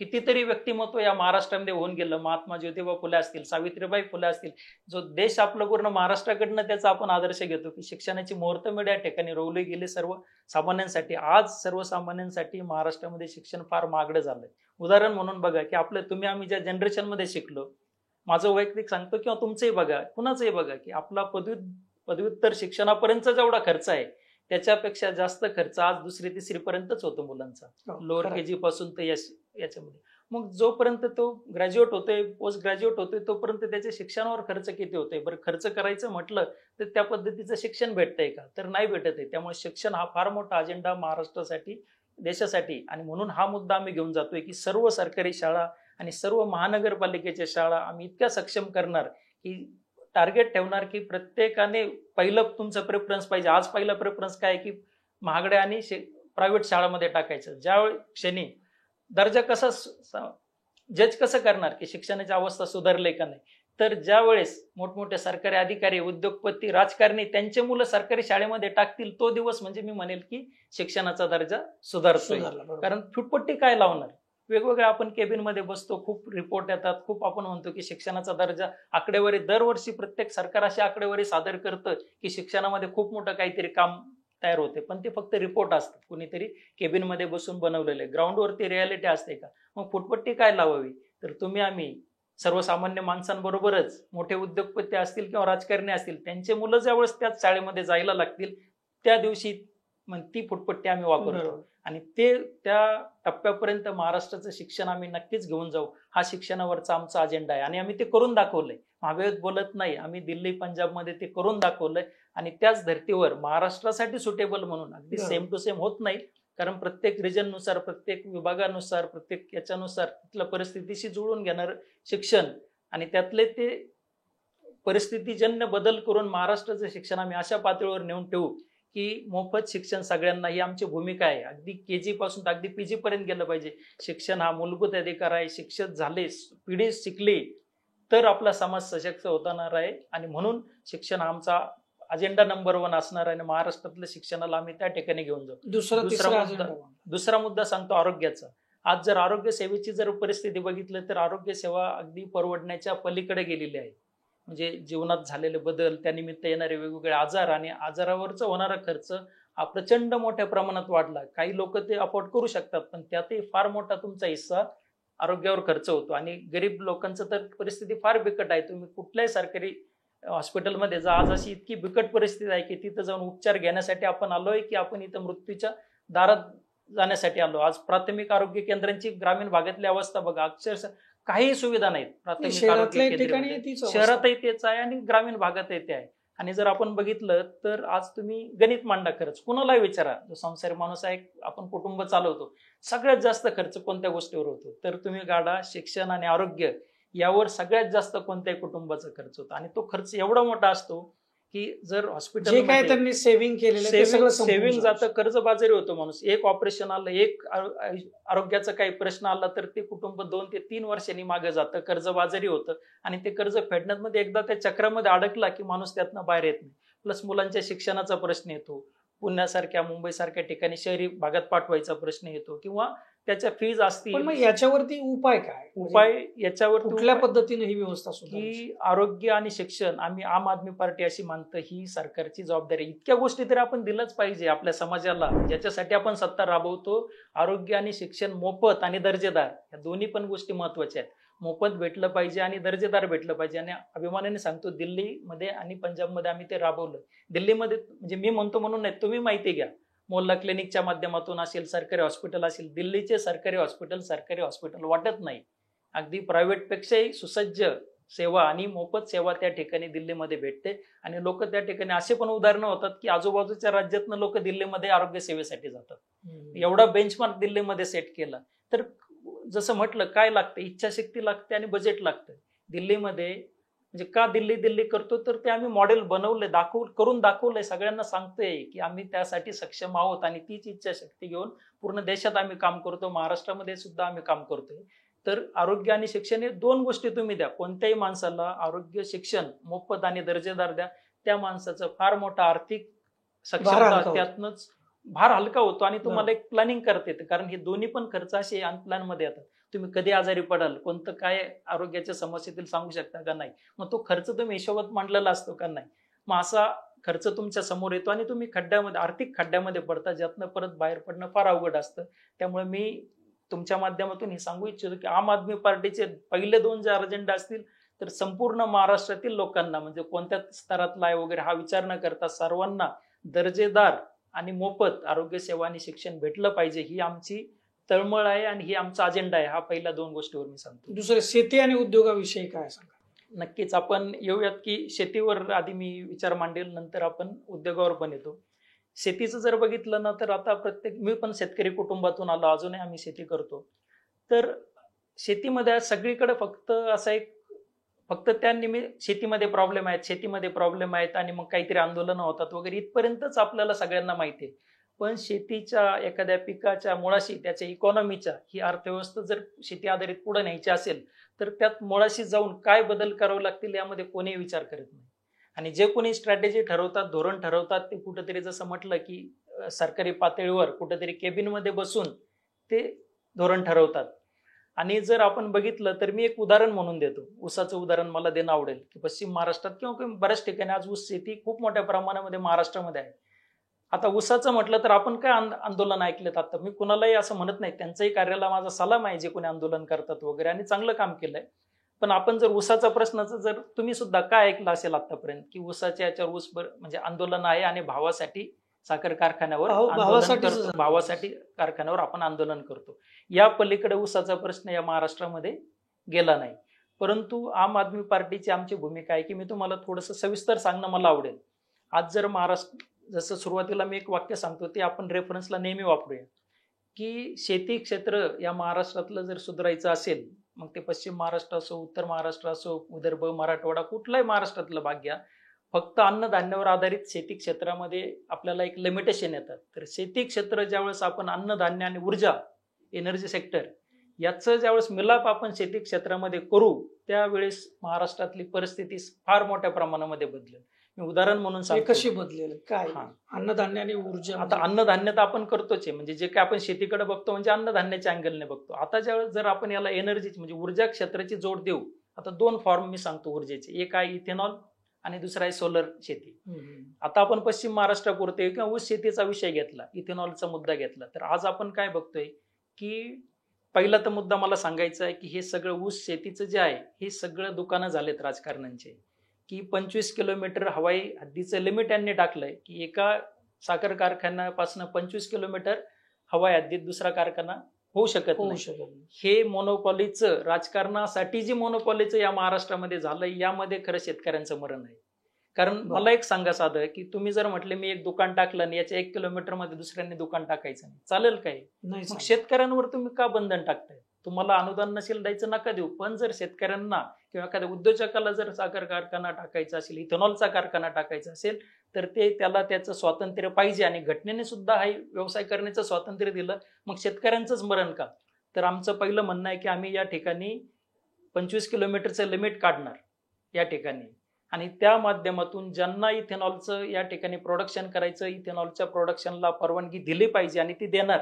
कितीतरी व्यक्तिमत्व या महाराष्ट्रामध्ये होऊन गेलं. महात्मा ज्योतिबा फुले असतील, सावित्रीबाई फुले असतील, जो देश आपलं पूर्ण महाराष्ट्राकडनं त्याचा आपण आदर्श घेतो की शिक्षणाची मुहूर्तमेढ या ठिकाणी रोवली गेली सर्वसामान्यांसाठी. आज सर्वसामान्यांसाठी महाराष्ट्रामध्ये शिक्षण फार महागडं झालंय. उदाहरण म्हणून बघा की आपलं, तुम्ही आम्ही ज्या जनरेशनमध्ये शिकलो, माझं वैयक्तिक सांगतो किंवा तुमचंही बघा, कुणाचंही बघा, की आपला पदव्युत्तर शिक्षणापर्यंतचा जेवढा खर्च आहे त्याच्यापेक्षा जास्त खर्च आज 2री-3री पर्यंतच होतो मुलांचा, लोअर केजी पासून तर याच्यामध्ये. मग जोपर्यंत तो ग्रॅज्युएट होतोय, पोस्ट ग्रॅज्युएट होतोय, तोपर्यंत त्याच्या शिक्षणावर खर्च किती होतोय? बरं, खर्च करायचं म्हटलं तर त्या पद्धतीचं शिक्षण भेटतंय का? तर नाही भेटत आहे. त्यामुळे शिक्षण हा फार मोठा अजेंडा महाराष्ट्रासाठी, देशासाठी, आणि म्हणून हा मुद्दा आम्ही घेऊन जातोय की सर्व सरकारी शाळा आणि सर्व महानगरपालिकेच्या शाळा आम्ही इतक्या सक्षम करणार की टार्गेट ठेवणार की प्रत्येकाने पहिलं तुमचं प्रेफरन्स पाहिजे. आज पहिला प्रेफरन्स काय की महागड्या आणि प्रायव्हेट शाळामध्ये टाकायचं. ज्यावेळी क्षणी दर्जा कसा जज कसं करणार की शिक्षणाची अवस्था सुधारली का नाही? तर ज्या वेळेस मोठमोठे सरकारी अधिकारी, उद्योगपती, राजकारणी त्यांचे मुलं सरकारी शाळेमध्ये टाकतील, तो दिवस म्हणजे मी म्हणेल की शिक्षणाचा दर्जा सुधारतोय. कारण फुटपट्टी काय लावणार? वेगवेगळ्या आपण केबिनमध्ये बसतो, खूप रिपोर्ट येतात, खूप आपण म्हणतो की शिक्षणाचा दर्जा, आकडेवारी दरवर्षी प्रत्येक सरकार अशी आकडेवारी सादर करतं की शिक्षणामध्ये खूप मोठं काहीतरी काम तयार होते, पण ते फक्त रिपोर्ट असतात, कुणीतरी केबिनमध्ये बसून बनवलेले. ग्राउंडवरती रियालिटी असते का? मग फुटपट्टी काय लावावी? तर तुम्ही आम्ही सर्वसामान्य माणसांबरोबरच मोठे उद्योगपती असतील किंवा राजकारणी असतील, त्यांचे मुलं ज्यावेळेस त्याच शाळेमध्ये जायला लागतील त्या दिवशी मग ती फुटपट्टी आम्ही वापरतो. आणि ते त्या टप्प्यापर्यंत महाराष्ट्राचं शिक्षण आम्ही नक्कीच घेऊन जाऊ. हा शिक्षणावरचा आमचा अजेंडा आहे आणि आम्ही ते करून दाखवलंय. महावेळेत बोलत नाही, आम्ही दिल्ली, पंजाबमध्ये ते करून दाखवलंय. आणि त्याच धर्तीवर महाराष्ट्रासाठी सुटेबल म्हणून अगदी सेम टू सेम होत नाही, कारण प्रत्येक रिजननुसार, प्रत्येक विभागानुसार, प्रत्येक याच्यानुसार तिथल्या परिस्थितीशी जुळून घेणार शिक्षण, आणि त्यातले ते परिस्थितीजन्य बदल करून महाराष्ट्राचं शिक्षण आम्ही अशा पातळीवर नेऊन ठेवू की मोफत शिक्षण सगळ्यांना, ही आमची भूमिका आहे. अगदी केजी पासून तर अगदी पीजी पर्यंत गेलं पाहिजे. शिक्षण हा मूलभूत अधिकार आहे. शिक्षित झाले, पिढी शिकली तर आपला समाज सशक्त होणार आहे. आणि म्हणून शिक्षण हा आमचा अजेंडा नंबर 1 असणार आहे. महाराष्ट्रातल्या शिक्षणाला आम्ही त्या ठिकाणी घेऊन जाऊ. दुसरा मुद्दा सांगतो आरोग्याचा. आज जर आरोग्य सेवेची जर परिस्थिती बघितलं तर आरोग्य सेवा अगदी परवडण्याच्या पलीकडे गेलेली आहे. म्हणजे जीवनात झालेले बदल, त्यानिमित्त येणारे वेगवेगळे आजार आणि आजारावरचा होणारा खर्च हा प्रचंड मोठ्या प्रमाणात वाढला. काही लोक ते अफोर्ड करू शकतात, पण त्यातही फार मोठा तुमचा हिस्सा आरोग्यावर खर्च होतो. आणि गरीब लोकांचं तर परिस्थिती फार बिकट आहे. तुम्ही कुठल्याही सरकारी हॉस्पिटलमध्ये जा, आज अशी इतकी बिकट परिस्थिती आहे की तिथं जाऊन उपचार घेण्यासाठी आपण आलोय की आपण इथं मृत्यूच्या दारात जाण्यासाठी आलो. आज प्राथमिक आरोग्य केंद्रांची ग्रामीण भागातली अवस्था बघा, अक्षरशः काही सुविधा नाहीत. प्राथमिक आरोग्य केंद्र शहरातही तेच आहे आणि ग्रामीण भागातही ते आहे. आणि जर आपण बघितलं तर आज तुम्ही गणित मांडा, खरंच कुणालाही विचारा, जो संसारी माणूस आहे, आपण कुटुंब चालवतो, सगळ्यात जास्त खर्च कोणत्या गोष्टीवर होतो, तर तुम्ही गाडा, शिक्षण आणि आरोग्य यावर सगळ्यात जास्त कोणत्याही कुटुंबाचा खर्च होतो. आणि तो खर्च एवढा मोठा असतो की जर जे हॉस्पिटल काय त्यांनी सेव्हिंग केलेलं आहे ते सगळं संपून सेव्हिंग जातं. जातं, कर्जबाजारी होतो माणूस. एक ऑपरेशन आलं, एक आरोग्याचा काही प्रश्न आला तर ते कुटुंब 2 ते 3 वर्षांनी मागे जातं, कर्जबाजारी होतं. आणि ते कर्ज फेडण्यामध्ये एकदा त्या चक्रामध्ये अडकला की माणूस त्यातनं बाहेर येत नाही. प्लस मुलांच्या शिक्षणाचा प्रश्न येतो, पुण्यासारख्या मुंबईसारख्या ठिकाणी शहरी भागात पाठवायचा प्रश्न येतो, किंवा त्याच्या फीज पण असतील. मग याच्यावरती उपाय काय, उपाय याच्यावर कुठल्या पद्धतीने ही व्यवस्था सुद्धा की आरोग्य आणि शिक्षण, आम्ही आम आदमी पार्टी अशी मानतं, ही सरकारची जबाबदारी आहे. इतक्या गोष्टी तरी आपण दिलंच पाहिजे आपल्या समाजाला, ज्याच्यासाठी आपण सत्ता राबवतो. आरोग्य आणि शिक्षण मोफत आणि दर्जेदार, या दोन्ही पण गोष्टी महत्वाच्या आहेत. मोफत भेटलं पाहिजे आणि दर्जेदार भेटलं पाहिजे. आणि अभिमानाने सांगतो, दिल्लीमध्ये आणि पंजाबमध्ये आम्ही ते राबवलं. दिल्लीमध्ये म्हणजे मी म्हणतो म्हणून नाही, तुम्ही माहिती घ्या, मोहल्ला क्लिनिकच्या माध्यमातून असेल, सरकारी हॉस्पिटल असेल, दिल्लीचे सरकारी हॉस्पिटल वाटत नाही. अगदी प्रायव्हेट पेक्षाही सुसज्ज सेवा आणि मोफत सेवा त्या ठिकाणी दिल्लीमध्ये भेटते. आणि लोक त्या ठिकाणी असे पण उदाहरणं होतात की आजूबाजूच्या राज्यातनं लोक दिल्लीमध्ये आरोग्य सेवेसाठी जातात. एवढा बेंचमार्क दिल्लीमध्ये सेट केला. तर जसं म्हटलं, काय लागतं, इच्छाशक्ती लागते आणि बजेट लागतं. दिल्लीमध्ये म्हणजे का दिल्ली करतो, तर ते आम्ही मॉडेल बनवले, करून दाखवलंय, सगळ्यांना सांगतोय की आम्ही त्यासाठी सक्षम आहोत. आणि तीच इच्छाशक्ती घेऊन पूर्ण देशात आम्ही काम करतो, महाराष्ट्रामध्ये सुद्धा आम्ही काम करतोय. तर आरोग्य आणि शिक्षण हे दोन गोष्टी तुम्ही द्या, कोणत्याही माणसाला आरोग्य शिक्षण मोफत आणि दर्जेदार द्या, त्या माणसाचं फार मोठा आर्थिक सक्षमता, त्यातनंच भार हलका होतो. आणि तुम्हाला एक प्लॅनिंग करता येते, कारण हे दोन्ही पण खर्च असे अनप्लॅन मध्ये येतात. तुम्ही कधी आजारी पडाल, कोणतं काय आरोग्याच्या समस्येतील सांगू शकता का नाही, मग तो खर्च तुम्ही हिशोबात मांडलेला असतो का नाही, मग असा खर्च तुमच्या समोर येतो आणि तुम्ही आर्थिक खड्ड्यामध्ये पडता, ज्यातनं परत बाहेर पडणं फार अवघड असतं. त्यामुळे मी तुमच्या माध्यमातून हे सांगू इच्छितो की आम आदमी पार्टीचे पहिले 2 जे अजेंडा असतील, तर संपूर्ण महाराष्ट्रातील लोकांना, म्हणजे कोणत्या स्तरातला आहे वगैरे हा विचार न करता, सर्वांना दर्जेदार आणि मोफत आरोग्य सेवा आणि शिक्षण भेटलं पाहिजे, ही आमची तळमळ आहे आणि ही आमचा अजेंडा आहे. हा पहिल्या 2 गोष्टीवर मी सांगतो. दुसरे शेती आणि उद्योगाविषयी काय सांगा? नक्कीच आपण येऊयात की शेतीवर आधी मी विचार मांडेल, नंतर आपण उद्योगावर पण येतो. शेतीचं जर बघितलं ना, तर आता मी पण शेतकरी कुटुंबातून आलो, अजूनही आम्ही शेती करतो. तर शेतीमध्ये सगळीकडे फक्त त्या शेतीमध्ये प्रॉब्लेम आहेत आणि मग काहीतरी आंदोलनं होतात वगैरे, इथपर्यंतच आपल्याला सगळ्यांना माहिती आहे. पण शेतीच्या एखाद्या पिकाच्या मुळाशी, त्याच्या इकॉनॉमीच्या, ही अर्थव्यवस्था जर शेती आधारित पुढे न्यायची असेल, तर त्यात मुळाशी जाऊन काय बदल करावे लागतील यामध्ये कोणीही विचार करत नाही. आणि जे कोणी स्ट्रॅटेजी ठरवतात, धोरण ठरवतात, ते कुठेतरी जसं म्हटलं की सरकारी पातळीवर कुठेतरी केबिनमध्ये बसून ते धोरण ठरवतात. आणि जर आपण बघितलं तर मी एक उदाहरण म्हणून देतो, ऊसाचं उदाहरण मला देणं आवडेल की पश्चिम महाराष्ट्रात किंवा बऱ्याच ठिकाणी आज ऊस शेती खूप मोठ्या प्रमाणामध्ये महाराष्ट्रामध्ये आहे. आता ऊसाचं म्हटलं तर आपण काय आंदोलन ऐकलेत आता, मी कुणालाही असं म्हणत नाही, त्यांच्याही कार्याला माझा सलाम आहे जे कोणी आंदोलन करतात वगैरे, आणि चांगलं काम केलंय. पण आपण जर ऊसाचा प्रश्नाचं जर तुम्ही सुद्धा काय ऐकलं असेल आतापर्यंत की ऊसाच्या याच्यावर म्हणजे आंदोलन आहे आणि भावासाठी साखर कारखान्यावर भावासाठी कारखान्यावर आपण आंदोलन करतो. या पलीकडे ऊसाचा प्रश्न या महाराष्ट्रामध्ये गेला नाही. परंतु आम आदमी पार्टीची आमची भूमिका आहे की मी तुम्हाला थोडंसं सविस्तर सांगणं मला आवडेल. आज जर महाराष्ट्र, जसं सुरुवातीला मी एक वाक्य सांगतो ते आपण रेफरन्सला नेहमी वापरूया, की शेती क्षेत्र या महाराष्ट्रातलं जर सुधारायचं असेल, मग ते पश्चिम महाराष्ट्र असो, उत्तर महाराष्ट्र असो, विदर्भ, मराठवाडा, कुठलाही महाराष्ट्रातलं भाग घ्या, फक्त अन्नधान्यावर आधारित शेती क्षेत्रामध्ये आपल्याला एक लिमिटेशन येतात. तर शेती क्षेत्र ज्यावेळेस आपण अन्नधान्य आणि ऊर्जा, एनर्जी सेक्टर याचं ज्यावेळेस मिलाप आपण शेती क्षेत्रामध्ये करू, त्यावेळेस महाराष्ट्रातली परिस्थिती फार मोठ्या प्रमाणामध्ये बदलेल. मी उदाहरण म्हणून सांगतो. कशी बदलेल काय? अन्नधान्य आणि ऊर्जा. आता अन्नधान्य तर आपण करतोच आहे, म्हणजे जे काय आपण शेतीकडे बघतो म्हणजे अन्नधान्याच्या अँगलने बघतो. आता ज्यावेळेस जर आपण याला एनर्जीची म्हणजे ऊर्जा क्षेत्राची जोड देऊ, आता 2 फॉर्म मी सांगतो ऊर्जेचे, एक आहे इथेनॉल आणि दुसरा आहे सोलर शेती. आता आपण पश्चिम महाराष्ट्रापुरते किंवा ऊस शेतीचा विषय घेतला, इथेनॉलचा मुद्दा घेतला, तर आज आपण काय बघतोय की पहिला तर मुद्दा मला सांगायचा आहे की हे सगळं ऊस शेतीचं जे आहे, हे सगळं दुकानं झालेत राजकारण्यांचे, की 25 किलोमीटर हवाई हद्दीचं लिमिट यांनी टाकलंय, की एका साखर कारखान्यापासून 25 किलोमीटर हवाई हद्दीत दुसरा कारखाना होऊ शकत नाही. हे मोनोपॉलीचं, राजकारणासाठी जी मोनोपॉलीचं या महाराष्ट्रामध्ये झालंय, यामध्ये खरं शेतकऱ्यांचं मरण आहे. कारण मला एक सांगा साधं की तुम्ही जर म्हटले मी एक दुकान टाकलं आणि याच्या 1 किलोमीटर मध्ये दुसऱ्यांनी दुकान टाकायचं नाही, चालेल काय? नाही मग चालत. शेतकऱ्यांवर तुम्ही का बंधन टाकताय? तुम्हाला अनुदान नसेल द्यायचं नका देऊ, पण जर शेतकऱ्यांना किंवा एखाद्या उद्योजकाला जर साखर कारखाना टाकायचा असेल, इथेनॉलचा कारखाना टाकायचा असेल, तर त्याला त्याचं स्वातंत्र्य पाहिजे. आणि घटनेने सुद्धा हा व्यवसाय करण्याचं स्वातंत्र्य दिलं, मग शेतकऱ्यांचंच मरण का? तर आमचं पहिलं म्हणणं आहे की आम्ही या ठिकाणी 25 किलोमीटरचं लिमिट काढणार या ठिकाणी, आणि त्या माध्यमातून ज्यांना इथेनॉलचं या ठिकाणी प्रोडक्शन करायचं, इथेनॉलच्या प्रोडक्शनला परवानगी दिली पाहिजे आणि ती देणार.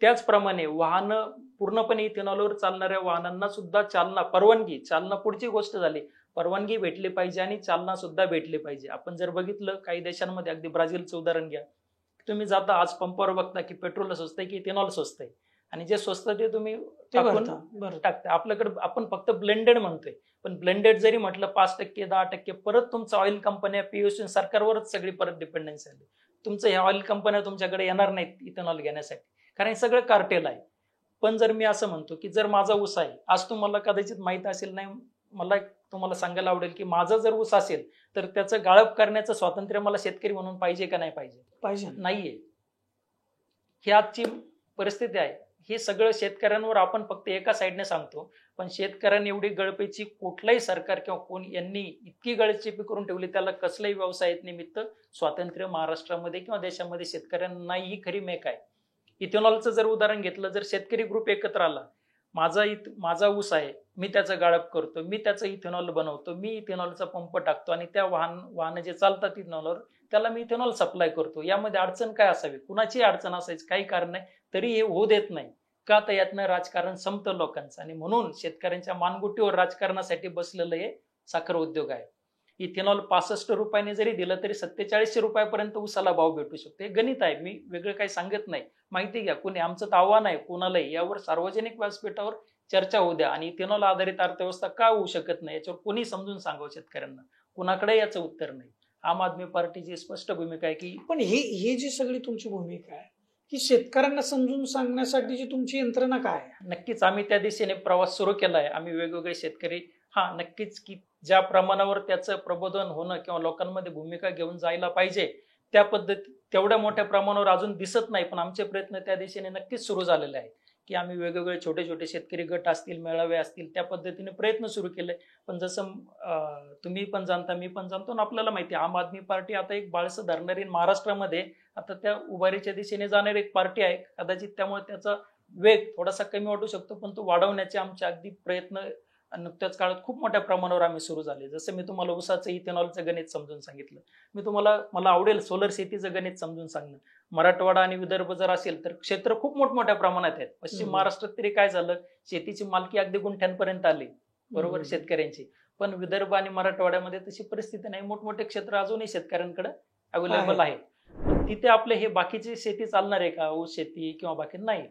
त्याचप्रमाणे वाहनं पूर्णपणे इथेनॉलवर चालणाऱ्या वाहनांना सुद्धा चालना पुढची गोष्ट झाली, परवानगी भेटली पाहिजे आणि चालना सुद्धा भेटली पाहिजे. आपण जर बघितलं काही देशांमध्ये, अगदी ब्राझीलचं उदाहरण घ्या, तुम्ही जाता आज पंपावर बघता की पेट्रोल स्वस्त आहे की इथेनॉल स्वस्त आहे, आणि जे स्वस्त ते तुम्ही टाकता. आपल्याकडे आपण फक्त ब्लेंडेड म्हणतोय, पण ब्लेंडेड जरी म्हटलं 5%, 10%, परत तुमचं ऑइल कंपन्या, पीयूसी सरकारवरच सगळी परत डिपेंडन्सी आली. तुमचं ह्या ऑइल कंपन्या तुमच्याकडे येणार नाहीत इथेनॉल घेण्यासाठी, कारण हे सगळं कार्टेल आहे. पण जर मी असं म्हणतो की जर माझा ऊस आहे, आज तुम्हाला कदाचित माहित असेल नाही, मला तुम्हाला सांगायला आवडेल की माझा जर ऊस असेल तर त्याचं गाळप करण्याचं स्वातंत्र्य मला शेतकरी म्हणून पाहिजे का नाही पाहिजे? नाहीये. ही आजची परिस्थिती आहे. हे सगळं शेतकऱ्यांवर आपण फक्त एका साईडने सांगतो, पण शेतकऱ्यांनी एवढी गळपेची कुठलाही सरकार किंवा कोणी यांनी इतकी गळचेपी करून ठेवली, त्याला कसल्याही व्यवसायात निमित्त स्वातंत्र्य महाराष्ट्रामध्ये किंवा देशामध्ये शेतकऱ्यांना नाही, ही खरी मेक आहे. इथेनॉलचं जर उदाहरण घेतलं, जर शेतकरी ग्रुप एकत्र आला, माझा ऊस आहे, मी त्याचं गाळप करतो, मी त्याचं इथेनॉल बनवतो, मी इथेनॉलचा पंप टाकतो आणि त्या वाहन जे चालतात इथेनॉलवर त्याला मी इथेनॉल सप्लाय करतो, यामध्ये अडचण काय असावी? कुणाची अडचण असायची काही कारण नाही, तरी हे होऊ देत नाही का? तर यातनं राजकारण संपतं लोकांचं, आणि म्हणून शेतकऱ्यांच्या मानगुटीवर राजकारणासाठी बसलेलं हे साखर उद्योग आहे. इथेनॉल 65 रुपयाने जरी दिलं तरी 4700 रुपयापर्यंत ऊसाला भाव भेटू शकतो. हे गणित आहे, मी वेगळं काही सांगत नाही. माहिती घ्या, कोणी आमचं तर आव्हान आहे कोणालाही, यावर सार्वजनिक व्यासपीठावर चर्चा होऊ द्या. आणि इथेनॉल आधारित अर्थव्यवस्था का होऊ शकत नाही याच्यावर कोणी समजून सांगावं शेतकऱ्यांना, कुणाकडे याचं उत्तर नाही. आम आदमी पार्टीची स्पष्ट भूमिका आहे की पण ही जी सगळी तुमची भूमिका आहे की शेतकऱ्यांना समजून सांगण्यासाठीची तुमची यंत्रणा काय आहे? नक्कीच आम्ही त्या दिशेने प्रवास सुरू केला आहे. आम्ही वेगवेगळे शेतकरी, नक्कीच की ज्या प्रमाणावर त्याचं प्रबोधन होणं किंवा लोकांमध्ये भूमिका घेऊन जायला पाहिजे त्या पद्धती तेवढ्या मोठ्या प्रमाणावर अजून दिसत नाही, पण आमचे प्रयत्न त्या दिशेने नक्कीच सुरू झालेले आहेत की आम्ही वेगवेगळे छोटे छोटे शेतकरी गट असतील, मेळावे असतील, त्या पद्धतीने प्रयत्न सुरू केले. पण जसं तुम्ही पण जाणता, मी पण जाणतो आणि आपल्याला माहिती आहे, आम आदमी पार्टी आता एक बाळसं धरणारी महाराष्ट्रामध्ये आता त्या उभारीच्या दिशेने जाणारी एक पार्टी आहे. कदाचित त्यामुळे त्याचा वेग थोडासा कमी वाटू शकतो, पण तो वाढवण्याचे आमचे अगदी प्रयत्न नुकत्याच काळात खूप मोठ्या प्रमाणावर आम्ही सुरू झाले. जसं मी तुम्हाला ऊसाचं इथेनॉलचं गणित समजून सांगितलं, मला आवडेल सोलर शेतीचं गणित समजून सांगणं. मराठवाडा आणि विदर्भ जर असेल तर क्षेत्र खूप मोठमोठ्या प्रमाणात आहेत. पश्चिम महाराष्ट्रात तरी काय झालं, शेतीची मालकी अगदी गुंठ्यांपर्यंत आली, बरोबर, शेतकऱ्यांची. पण विदर्भ आणि मराठवाड्यामध्ये तशी परिस्थिती नाही, मोठमोठे क्षेत्र अजूनही शेतकऱ्यांकडे अवेलेबल आहेत. तिथे आपले हे बाकीची शेती चालणार आहे का, ऊस शेती किंवा बाकी नाही.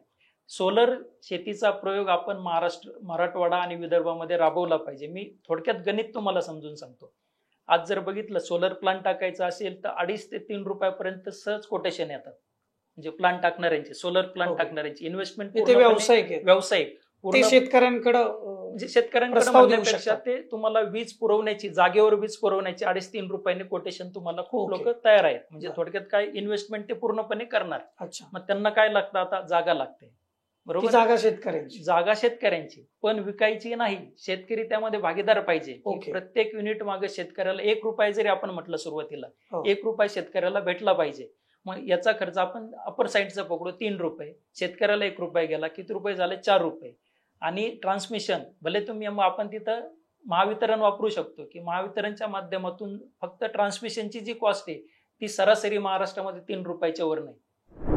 सोलर शेतीचा प्रयोग आपण मराठवाडा आणि विदर्भामध्ये राबवला पाहिजे. मी थोडक्यात गणित तुम्हाला समजून सांगतो. आज जर बघितलं सोलर प्लांट टाकायचा असेल तर 2.5 ते 3 रुपयापर्यंत सहज कोटेशन येतात, म्हणजे प्लांट टाकणाऱ्यांची, सोलर प्लांट टाकणाऱ्यांची इन्व्हेस्टमेंट व्यावसायिक शेतकऱ्यांकडे, म्हणजे शेतकऱ्यांकडे म्हणण्यापेक्षा ते तुम्हाला वीज पुरवण्याची, जागेवर वीज पुरवण्याची 2.5-3 रुपयाने कोटेशन तुम्हाला खूप लोक तयार आहेत. म्हणजे थोडक्यात काय, इन्व्हेस्टमेंट ते पूर्णपणे करणार. मग त्यांना काय लागतं, आता जागा लागते, बरोबर, जागा शेतकऱ्यांची, पण विकायची नाही, शेतकरी त्यामध्ये भागीदार पाहिजे. प्रत्येक युनिट मागे शेतकऱ्याला 1 रुपया जरी आपण म्हटलं सुरुवातीला, 1 रुपया शेतकऱ्याला भेटला पाहिजे. मग याचा खर्च आपण अपर साईडचा पकडू, 3 रुपये, शेतकऱ्याला 1 रुपया गेला, किती रुपये झाले, 4 रुपये. आणि ट्रान्समिशन, भले तुम्ही आपण तिथं महावितरण वापरू शकतो की महावितरणच्या माध्यमातून फक्त ट्रान्समिशनची जी कॉस्ट आहे ती सरासरी महाराष्ट्रामध्ये 3 रुपयाच्या वर नाही.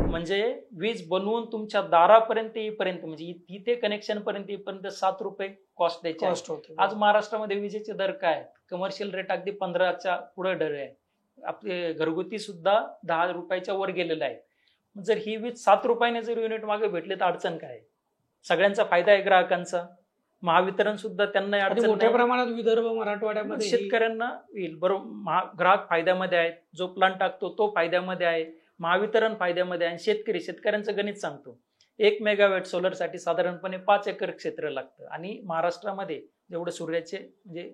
म्हणजे वीज बनवून तुमच्या दारापर्यंत येईपर्यंत, म्हणजे इथे कनेक्शन पर्यंत येईपर्यंत 7 रुपये कॉस्ट द्यायची. आज महाराष्ट्रामध्ये विजेचे दर काय, कमर्शियल रेट अगदी 15च्या पुढे दर आहे, आपले घरगुती सुद्धा 10 रुपयाच्या वर गेलेले आहे. जर ही वीज 7 रुपयाने जर युनिट मागे भेटले तर अडचण काय? सगळ्यांचा फायदा आहे ग्राहकांचा, महावितरण सुद्धा त्यांना अडचण, मोठ्या प्रमाणात विदर्भ मराठवाड्यामध्ये शेतकऱ्यांना येईल, बरोबर. ग्राहक फायद्यामध्ये आहेत, जो प्लांट टाकतो तो फायद्यामध्ये आहे, महावितरण फायद्यामध्ये आहे, शेतकऱ्यांचं गणित सांगतो. 1 मेगावॅट सोलरसाठी साधारणपणे 5 एकर क्षेत्र लागतं. आणि महाराष्ट्रामध्ये जेवढे सूर्याचे म्हणजे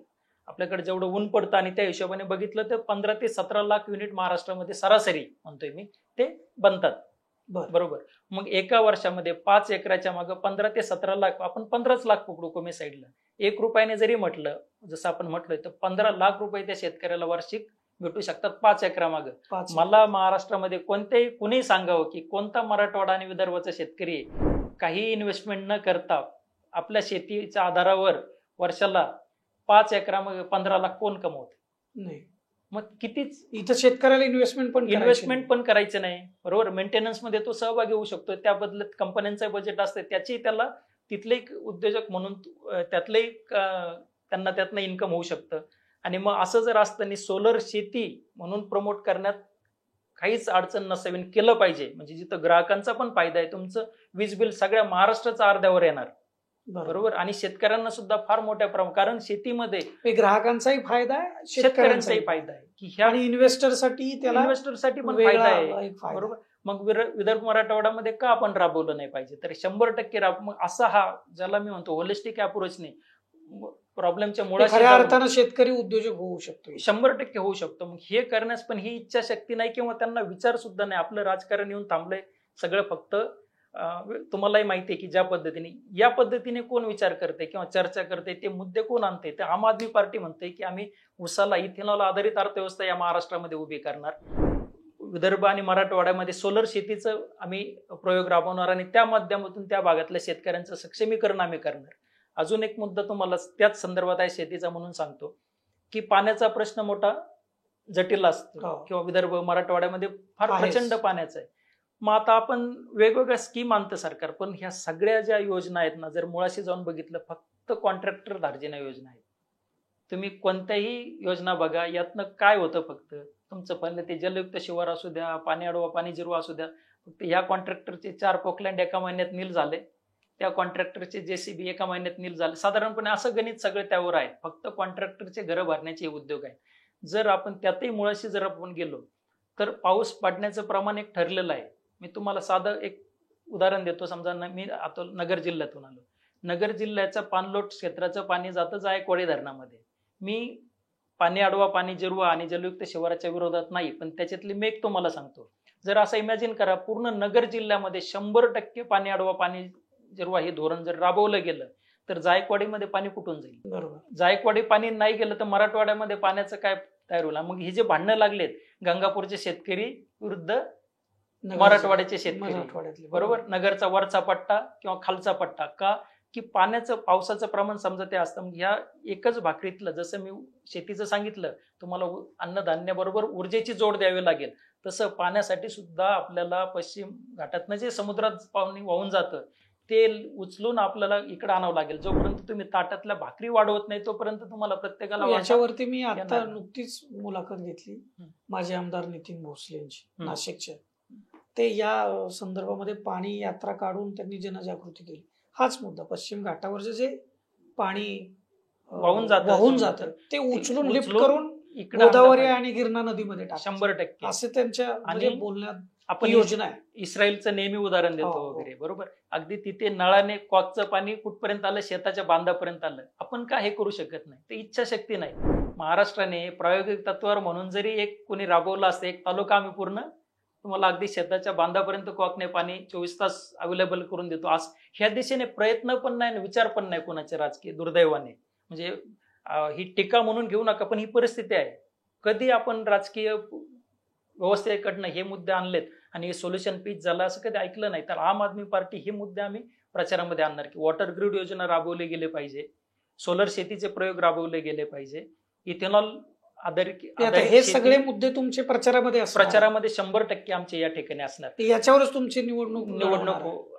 आपल्याकडे जेवढं ऊन पडतं आणि त्या हिशोबाने बघितलं तर 15 ते 17 लाख युनिट महाराष्ट्रामध्ये सरासरी म्हणतोय मी ते बनतात. बरोबर. मग एका वर्षामध्ये 5 एकराच्या मागे 15 ते 17 लाख, आपण 15 लाख पकडू कमी साईडला, 1 रुपयाने जरी म्हटलं, जसं आपण म्हटलंय, तर 15 लाख रुपये त्या शेतकऱ्याला वार्षिक भेटू शकतात 5 एकरामागे. मला महाराष्ट्रामध्ये कोणत्याही कुणी सांगावं की कोणता मराठवाडा आणि विदर्भाचा शेतकरी काही इन्व्हेस्टमेंट न करता आपल्या शेतीच्या आधारावर वर्षाला 5 एकरामागे 15 लाख कोण कमवत नाही. मग कितीच इथं शेतकऱ्याला इन्व्हेस्टमेंट पण करायचं नाही. बरोबर. मेंटेनन्स मध्ये तो सहभागी होऊ शकतो. त्या बदल्यात कंपन्यांचं बजेट असतं, त्याची त्याला तिथले उद्योजक म्हणून त्यातले त्यांना त्यातनं इन्कम होऊ शकतं. आणि मग असं जर असतं सोलर शेती म्हणून प्रमोट करण्यात काहीच अडचण नसावी, केलं पाहिजे. म्हणजे जिथं ग्राहकांचा पण फायदा आहे, तुमचं वीज बिल सगळ्या महाराष्ट्राचा अर्ध्यावर येणार. बरोबर. आणि शेतकऱ्यांना सुद्धा फार मोठ्या प्रमाणात, कारण शेतीमध्ये ग्राहकांचाही फायदा आहे, शेतकऱ्यांचाही फायदा आहे की ह्या इन्व्हेस्टरसाठी पण फायदा आहे. बरोबर. मग विदर्भ मराठवाड्यामध्ये का आपण राबवलं नाही पाहिजे? तर 100% मग असा हा ज्याला मी म्हणतो होलिस्टिक अप्रोचने प्रॉब्लेमच्या मुळाशी खऱ्या अर्थानं शेतकरी उद्योजक होऊ शकतो, 100% होऊ शकतो. मग हे करण्यास पण ही इच्छाशक्ती नाही किंवा त्यांना विचार सुद्धा नाही. आपलं राजकारण येऊन थांबलंय सगळं. फक्त तुम्हालाही माहिती आहे की ज्या पद्धतीने या पद्धतीने कोण विचार करते किंवा चर्चा करते, ते मुद्दे कोण आणते? तर आम आदमी पार्टी म्हणते की आम्ही उसाला, इथेनॉल आधारित अर्थव्यवस्था या महाराष्ट्रामध्ये उभी करणार. विदर्भ आणि मराठवाड्यामध्ये सोलर शेतीचं आम्ही प्रयोग राबवणार आणि त्या माध्यमातून त्या भागातल्या शेतकऱ्यांचं सक्षमीकरण आम्ही करणार. अजून एक मुद्दा तुम्हाला त्याच संदर्भात आहे शेतीचा म्हणून सांगतो की पाण्याचा प्रश्न मोठा जटिल असतो किंवा विदर्भ मराठवाड्यामध्ये फार प्रचंड पाण्याचा आहे. मग आता आपण वेगवेगळ्या स्कीम आणतं सरकार, पण ह्या सगळ्या ज्या योजना आहेत ना, जर मुळाशी जाऊन बघितलं, फक्त कॉन्ट्रॅक्टर धार्जिना योजना आहेत. तुम्ही कोणत्याही योजना बघा, यातनं काय होतं? फक्त तुमचं पहिलं ते जलयुक्त शिवार असू द्या, पाणी अडवा, पाणी जिरवा असू द्या, फक्त ह्या कॉन्ट्रॅक्टरचे 4 पोकलँड एका महिन्यात नील झाले, त्या कॉन्ट्रॅक्टरचे JCB एका महिन्यात नील झाले. साधारणपणे असं गणित सगळे त्यावर आहे. फक्त कॉन्ट्रॅक्टरचे घरं भरण्याचे उद्योग आहेत. जर आपण त्यातही मुळाशी जर आपण गेलो तर पाऊस पडण्याचं प्रमाण एक ठरलेलं आहे. मी तुम्हाला साधं एक उदाहरण देतो. समजा मी आता नगर जिल्ह्यातून आलो. नगर जिल्ह्याच्या पाणलोट क्षेत्राचं पाणी जातं जायकवाडी धरणामध्ये. मी पाणी अडवा, पाणी जिरवा आणि जलयुक्त शिवाराच्या विरोधात नाही, पण त्याच्यातली मेघ तुम्हाला सांगतो. जर असं इमॅजिन करा, पूर्ण नगर जिल्ह्यामध्ये 100% पाणी अडवा, पाणी जिरवा हे धोरण जर राबवलं गेलं तर जायकवाडीमध्ये पाणी कुठून जाईल? बरोबर. जायकवाडी पाणी नाही गेलं तर मराठवाड्यामध्ये पाण्याचं काय तयार होईल? मग हे जे भांडणं लागलेत गंगापूरचे शेतकरी विरुद्ध मराठवाड्याचे शेतकरी, बरोबर, नगरचा वरचा पट्टा किंवा खालचा पट्टा, का की पाण्याचं, पावसाचं प्रमाण समजा ते असतं. मग ह्या एकच भाकरीतलं, जसं मी शेतीचं सांगितलं, तुम्हाला अन्नधान्य बरोबर ऊर्जेची जोड द्यावी लागेल, तसं पाण्यासाठी सुद्धा आपल्याला पश्चिम घाटातनं जे समुद्रात पाणी वाहून जातं ते उचलून आपल्याला इकडे आणावं लागेल. जोपर्यंत तुम्ही ताटातल्या भाकरी वाढवत नाही तोपर्यंत तुम्हाला प्रत्येकाला. याच्यावरती मी आता नुकतीच मुलाखत घेतली माझे आमदार नितीन भोसले यांची, नाशिकचे. ते या संदर्भामध्ये पाणी यात्रा काढून त्यांनी जनजागृती केली. हाच मुद्दा, पश्चिम घाटावरचे जे पाणी वाहून जातं ते उचलून लिफ्ट करून गोदावरी आणि गिरणा नदीमध्ये 100% असे त्यांच्या आणि बोलण्यात आपण योजना आहे. इस्रायलचं नेहमी उदाहरण देतो वगैरे, बरोबर. अगदी तिथे नळाने कॉकचं पाणी कुठपर्यंत आलं? शेताच्या बांधापर्यंत आलं. आपण का हे करू शकत नाही? ते इच्छाशक्ती नाही. महाराष्ट्राने प्रायोगिक तत्वावर म्हणून जरी एक कोणी राबवलं असतं, एक तालुका आम्ही पूर्ण तुम्हाला अगदी शेताच्या बांधापर्यंत कॉकने पाणी 24 तास अवेलेबल करून देतो, आज ह्या दिशेने प्रयत्न पण नाही, विचार पण नाही कोणाचे राजकीय, दुर्दैवाने. म्हणजे ही टीका म्हणून घेऊ नका, पण ही परिस्थिती आहे. कधी आपण राजकीय व्यवस्थेकडनं हे मुद्दे आणलेत आणि हे सोल्युशन पीच झालं असं कधी ऐकलं नाही. तर आम आदमी पार्टी हे मुद्दे आम्ही प्रचारामध्ये आणणार की वॉटर ग्रीड योजना राबवली गेले पाहिजे, सोलर शेतीचे प्रयोग राबवले गेले पाहिजे, इथेनॉल आधारित हे सगळे मुद्दे तुमचे प्रचारामध्ये 100% आमचे या ठिकाणी असणार. याच्यावरच तुमची निवडणूक